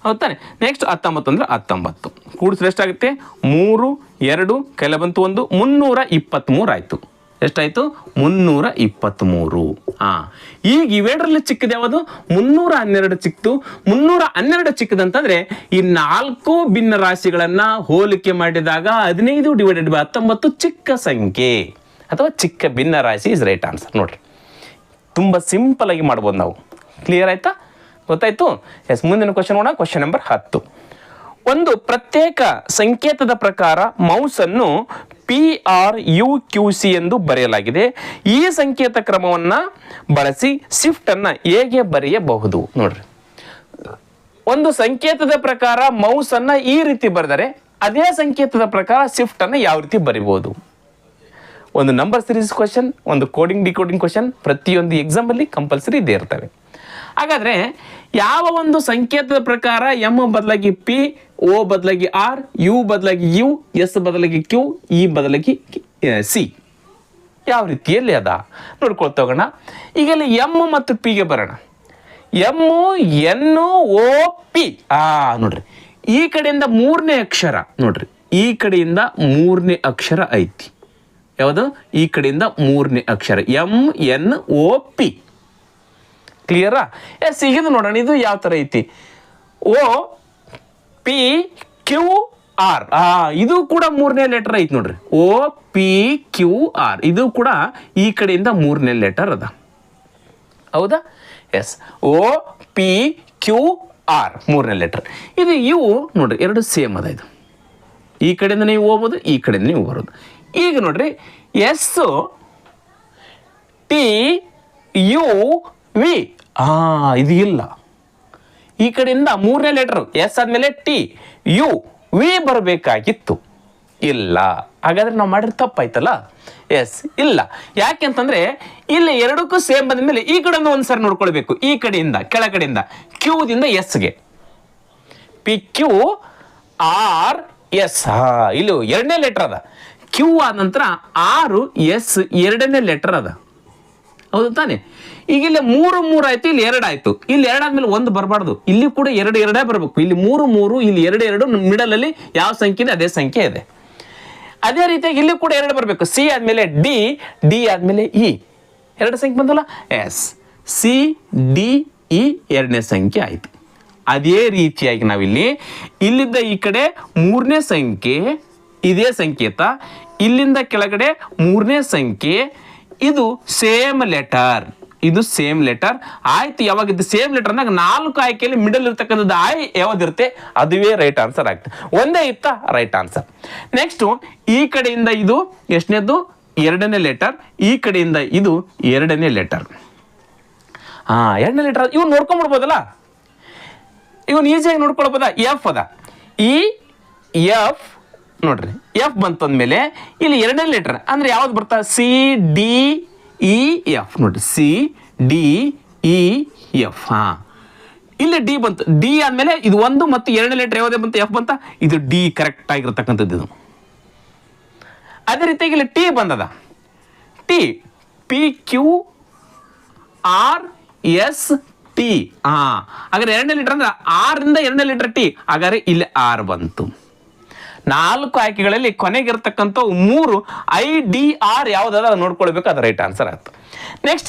ಹೌದಾನೆ? ನೆಕ್ಸ್ಟ್ 19 ಅಂದರೆ 19 ಕೂಡಿಸಿದ್ರೆ ಎಷ್ಟಾಗುತ್ತೆ? 3 2 ಕೈಲ ಬಂತು 1 323 ಆಯಿತು. ಎಷ್ಟಾಯಿತು? 323. ಈಗ ಇವೆರಡರಲ್ಲಿ ಚಿಕ್ಕದು ಯಾವುದು? 312 ಚಿಕ್ಕದು. 312 ಚಿಕ್ಕದಂತಂದ್ರೆ ಈ 4 ಭಿನ್ನ ರಾಶಿಗಳನ್ನ ಹೋಲಿಕೆ ಮಾಡಿದಾಗ 15 ಡಿವೈಡೆಡ್ ಬೈ 19 ಚಿಕ್ಕ ಸಂಖ್ಯೆ ಅಥವಾ ಚಿಕ್ಕ ಭಿನ್ನ ರಾಶಿ ಇಸ್ ರೈಟ್ ಆನ್ಸರ್. ನೋಡ್ರಿ, ತುಂಬ ಸಿಂಪಲ್ ಆಗಿ ಮಾಡ್ಬೋದು ನಾವು. ಕ್ಲಿಯರ್ ಆಯ್ತಾ? ಗೊತ್ತಾಯ್ತು? ಎಸ್. ಮುಂದಿನ ಕ್ವಶನ್ ನೋಡೋಣ. Question number 10. ಒಂದು ಪ್ರತ್ಯೇಕ ಸಂಕೇತದ ಪ್ರಕಾರ ಮೌಸನ್ನು PRUQC ಎಂದು ಬರೆಯಲಾಗಿದೆ. ಈ ಸಂಕೇತ ಕ್ರಮವನ್ನು ಬಳಸಿ ಶಿಫ್ಟ್ ಅನ್ನ ಹೇಗೆ ಬರೆಯಬಹುದು? ನೋಡ್ರಿ, ಒಂದು ಸಂಕೇತದ ಪ್ರಕಾರ ಮೌಸ್ ಅನ್ನ ಈ ರೀತಿ ಬರೆದರೆ ಅದೇ ಸಂಕೇತದ ಪ್ರಕಾರ ಶಿಫ್ಟ್ ಅನ್ನ ಯಾವ ರೀತಿ ಬರೀಬಹುದು? ಒಂದು ನಂಬರ್ ಸೀರೀಸ್ ಕ್ವಶನ್, ಒಂದು ಕೋಡಿಂಗ್ ಡಿಕೋಡಿಂಗ್ ಕ್ವಶನ್ ಪ್ರತಿಯೊಂದು ಎಕ್ಸಾಮ್ ಅಲ್ಲಿ ಕಂಪಲ್ಸರಿ ಇದ್ದೇ ಇರ್ತವೆ. ಹಾಗಾದ್ರೆ ಯಾವ ಒಂದು ಸಂಕೇತದ ಪ್ರಕಾರ ಎಂ ಬದಲಾಗಿ P, O ಬದಲಾಗಿ R, U ಬದಲಾಗಿ U, S ಬದಲಾಗಿ Q, E ಬದಲಾಗಿ C ಯಾವ ರೀತಿಯಲ್ಲಿ ಅದ ನೋಡ್ಕೊಳ್ತಾ ಹೋಗೋಣ. ಈಗೆಲ್ಲ ಎಮ್ ಮತ್ತು ಪಿಗೆ ಬರೋಣ. ಎಮ್ ಎನ್ ಓ ಪಿ ನೋಡ್ರಿ, ಈ ಕಡೆಯಿಂದ ಮೂರನೇ ಅಕ್ಷರ ನೋಡ್ರಿ, ಈ ಕಡೆಯಿಂದ ಮೂರನೇ ಅಕ್ಷರ ಐತಿ. ಯಾವುದು? ಈ ಕಡೆಯಿಂದ ಮೂರನೇ ಅಕ್ಷರ ಎಮ್ ಎನ್ ಓ ಪಿ. ಕ್ಲಿಯರಾ? ಎಸ್, ಈಗಿದು ನೋಡೋಣ, ಇದು ಯಾವ ಥರ ಐತಿ. ಓ ಪಿ ಕ್ಯೂ ಆರ್, ಇದು ಕೂಡ ಮೂರನೇ ಲೆಟರ್ ಐತಿ ನೋಡ್ರಿ. ಓ ಪಿ ಕ್ಯೂ ಆರ್, ಇದು ಕೂಡ ಈ ಕಡೆಯಿಂದ ಮೂರನೇ ಲೆಟರ್ ಅದ. ಹೌದಾ? Yes, O P Q R ಮೂರನೇ ಲೆಟರ್. ಇದು ಇವು ನೋಡ್ರಿ ಎರಡು ಸೇಮ್ ಅದ. ಇದು ಈ ಕಡೆಯಿಂದ ನೀವು ಹೋಗ್ಬೋದು, ಈ ಕಡೆಯಿಂದ ನೀವು ಬರೋದು. ಈಗ ನೋಡ್ರಿ ಎಸ್ ಟಿ ಯು ವಿ, ಇದು ಇಲ್ಲ. ಈ ಕಡೆಯಿಂದ ಮೂರನೇ ಲೆಟರ್ ಎಸ್ ಆದಮೇಲೆ ಟಿ ಯು ವಿ ಬರಬೇಕಾಗಿತ್ತು, ಇಲ್ಲ. ಹಾಗಾದ್ರೆ ನಾವು ಮಾಡಿದ್ರೆ ತಪ್ಪಾಯ್ತಲ್ಲ. ಎಸ್, ಇಲ್ಲ. ಯಾಕೆಂತಂದ್ರೆ ಇಲ್ಲಿ ಎರಡಕ್ಕೂ ಸೇಮ್ ಬಂದ ಮೇಲೆ ಈ ಕಡೆಯಿಂದ ಒಂದ್ಸರಿ ನೋಡ್ಕೊಳ್ಬೇಕು. ಈ ಕಡೆಯಿಂದ ಕೆಳಗಡೆಯಿಂದ ಕ್ಯೂದಿಂದ ಎಸ್ಗೆ ಪಿ ಕ್ಯೂ ಆರ್ ಎಸ್, ಇಲ್ಲಿ ಎರಡನೇ ಲೆಟರ್ ಅದ. ಕ್ಯೂ ಆದ ನಂತರ ಆರು ಎಸ್ ಎರಡನೇ ಲೆಟರ್ ಅದ. ಹೌದು ತಾನೆ? ಈಗ ಇಲ್ಲಿ ಮೂರು ಆಯ್ತು, ಇಲ್ಲಿ ಎರಡು ಆಯ್ತು. ಇಲ್ಲಿ ಎರಡಾದ್ಮೇಲೆ ಒಂದು ಬರಬಾರ್ದು, ಇಲ್ಲಿ ಕೂಡ ಎರಡೇ ಬರಬೇಕು. ಇಲ್ಲಿ ಮೂರು, ಇಲ್ಲಿ ಎರಡು ಮಿಡಲ್ ಅಲ್ಲಿ ಯಾವ ಸಂಖ್ಯೆ ಇದೆ ಅದೇ ಸಂಖ್ಯೆ ಇದೆ. ಅದೇ ರೀತಿಯಾಗಿ ಇಲ್ಲಿ ಕೂಡ ಎರಡು ಬರಬೇಕು. ಸಿ ಆದ್ಮೇಲೆ ಡಿ ಆದ್ಮೇಲೆ ಇ, ಎರಡು ಸಂಖ್ಯೆ ಬಂದಲ್ಲ. ಎಸ್, ಸಿ ಡಿ ಇ ಎರಡನೇ ಸಂಖ್ಯೆ ಆಯ್ತು. ಅದೇ ರೀತಿಯಾಗಿ ನಾವಿಲ್ಲಿ ಇಲ್ಲಿಂದ ಈ ಕಡೆ ಮೂರನೇ ಸಂಖ್ಯೆ ಇದೇ ಸಂಕೇತ, ಇಲ್ಲಿಂದ ಕೆಳಗಡೆ ಮೂರನೇ ಸಂಖ್ಯೆ, ಇದು ಸೇಮ್ ಲೆಟರ್, ಇದು ಸೇಮ್ ಲೆಟರ್ ಆಯ್ತು. ಯಾವಾಗ ಇದು ಸೇಮ್ ಲೆಟರ್ ಅಂದಾಗ 4 ಆಯ್ಕೆಯಲ್ಲಿ ಮಿಡಲ್ ಇರ್ತಕ್ಕಂಥದ್ದು ಯಾವ್ದಿರುತ್ತೆ ಅದುವೇ ರೈಟ್ ಆನ್ಸರ್ ಆಗ್ತದೆ. ಒಂದೇ ಇತ್ತ ರೈಟ್ ಆನ್ಸರ್. ನೆಕ್ಸ್ಟ್ ಈ ಕಡೆಯಿಂದ ಇದು ಎಷ್ಟನೇದು? ಎರಡನೇ ಲೆಟರ್. ಈ ಕಡೆಯಿಂದ ಇದು ಎರಡನೇ ಲೆಟರ್. ಎರಡನೇ ಲೆಟರ್ ಇವ್ನು ನೋಡ್ಕೊಂಡ್ಬಿಡ್ಬೋದಲ್ಲ, ಇವನ್ ಈಸಿಯಾಗಿ ನೋಡ್ಕೊಳ್ಬೋದ. ಎಫ್ ಅದ, ಈ ಎಫ್ ನೋಡ್ರಿ, ಎಫ್ ಬಂತಂದ್ಮೇಲೆ ಇಲ್ಲಿ ಎರಡನೇ ಲೆಟರ್ ಅಂದ್ರೆ ಯಾವ್ದು ಬರ್ತಾ? ಸಿ ಡಿ ಇ ಎಫ್ ನೋಡ್ರಿ, ಸಿ ಡಿ ಇ ಎಫ್. ಇಲ್ಲಿ ಡಿ ಬಂತು. ಡಿ ಆದ್ಮೇಲೆ ಇದು ಒಂದು ಮತ್ತು ಎರಡನೇ ಲೆಟರ್ ಯಾವುದೇ ಬಂತು? ಎಫ್ ಬಂತ. ಇದು ಡಿ ಕರೆಕ್ಟ್ ಆಗಿರ್ತಕ್ಕಂಥದ್ದು ಇದು. ಅದೇ ರೀತಿಯಾಗಿ ಇಲ್ಲಿ ಟಿ ಬಂದದ. T P Q R S T. ಹಾಗಾದ್ರೆ ಎರಡನೇ ಲೀಟರ್ ಅಂದ್ರೆ ಆರಿಂದ ಎರಡನೇ ಲೀಟರ್ ಟಿ. ಹಾಗಾದ್ರೆ ಇಲ್ಲಿ ಆರ್ ಬಂತು. 4 ಆಯ್ಕೆಗಳಲ್ಲಿ ಕೊನೆಗಿರ್ತಕ್ಕಂಥ 3 IDR ಯಾವ್ದಾದ ನೋಡ್ಕೊಳ್ಬೇಕು, ಅದು ರೈಟ್ ಆನ್ಸರ್ ಆಯ್ತು. ನೆಕ್ಸ್ಟ್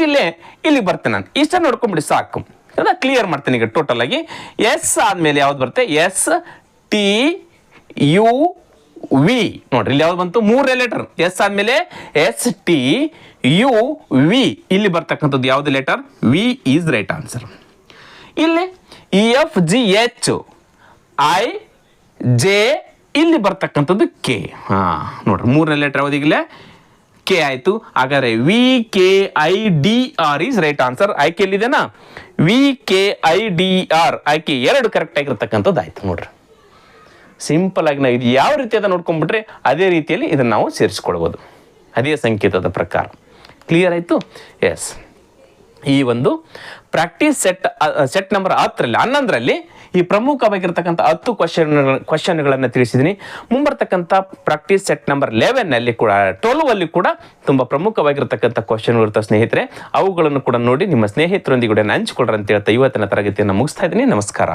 ಇಲ್ಲಿ ಬರ್ತೇನೆ ನಾನು, ಇಷ್ಟ ನೋಡ್ಕೊಂಡ್ಬಿಡಿ ಸಾಕು. ಕ್ಲಿಯರ್ ಮಾಡ್ತೀನಿ ಈಗ ಟೋಟಲ್ ಆಗಿ. ಎಸ್ ಆದ್ಮೇಲೆ ಯಾವ್ದು ಬರುತ್ತೆ? ಎಸ್ ಟಿ ಯು ವಿ ನೋಡ್ರಿ, ಇಲ್ಲಿ ಯಾವ್ದು ಬಂತು? 3 ಲೆಟರ್. ಎಸ್ ಆದ್ಮೇಲೆ ಎಸ್ ಟಿ ಯು ವಿ, ಇಲ್ಲಿ ಬರ್ತಕ್ಕಂಥದ್ದು ಯಾವ್ದು letter? V is right answer. ಇಲ್ಲಿ E F G H I J, ಇಲ್ಲಿ ಬರ್ತಕ್ಕಂಥದ್ದು ಕೆ. ನೋಡ್ರಿ 3ನೇ ಲೆಟರ್ ಯಾವ್ದಿಗ್ಲೆ ಕೆ ಆಯ್ತು. ಹಾಗಾದ್ರೆ V K I D R is right answer. ಆಯ್ಕೆ ಎಲ್ಲಿದೆನಾ? V K I D R ಆಯ್ಕೆ 2 ಕರೆಕ್ಟ್ ಆಗಿರ್ತಕ್ಕಂಥದ್ದು ಆಯ್ತು. ನೋಡ್ರಿ ಸಿಂಪಲ್ ಆಗಿ ನಾವು ಇದು ಯಾವ ರೀತಿ ಅದ ನೋಡ್ಕೊಂಡ್ಬಿಟ್ರೆ ಅದೇ ರೀತಿಯಲ್ಲಿ ಇದನ್ನು ನಾವು ಸೇರಿಸ್ಕೊಳ್ಬೋದು, ಅದೇ ಸಂಕೇತದ ಪ್ರಕಾರ. ಕ್ಲಿಯರ್ ಆಯಿತು? ಎಸ್, ಈ ಒಂದು ಪ್ರಾಕ್ಟೀಸ್ ಸೆಟ್ ನಂಬರ್ 11ರಲ್ಲಿ ಈ ಪ್ರಮುಖವಾಗಿರ್ತಕ್ಕಂಥ 10 ಕ್ವಶನ್ಗಳನ್ನು ತಿಳಿಸಿದ್ದೀನಿ. ಮುಂಬರ್ತಕ್ಕಂಥ ಪ್ರಾಕ್ಟೀಸ್ ಸೆಟ್ ನಂಬರ್ 11ನಲ್ಲಿ ಕೂಡ 12ಅಲ್ಲಿ ಕೂಡ ತುಂಬ ಪ್ರಮುಖವಾಗಿರ್ತಕ್ಕಂಥ ಕ್ವಶನ್ ಇರುತ್ತೆ ಸ್ನೇಹಿತರೆ. ಅವುಗಳನ್ನು ಕೂಡ ನೋಡಿ ನಿಮ್ಮ ಸ್ನೇಹಿತರೊಂದಿಗೆ ಹಂಚಿಕೊಳ್ಳ್ರಿ ಅಂತ ಹೇಳ್ತಾ ಇವತ್ತಿನ ತರಗತಿಯನ್ನು ಮುಗಿಸ್ತಾ ಇದ್ದೀನಿ. ನಮಸ್ಕಾರ.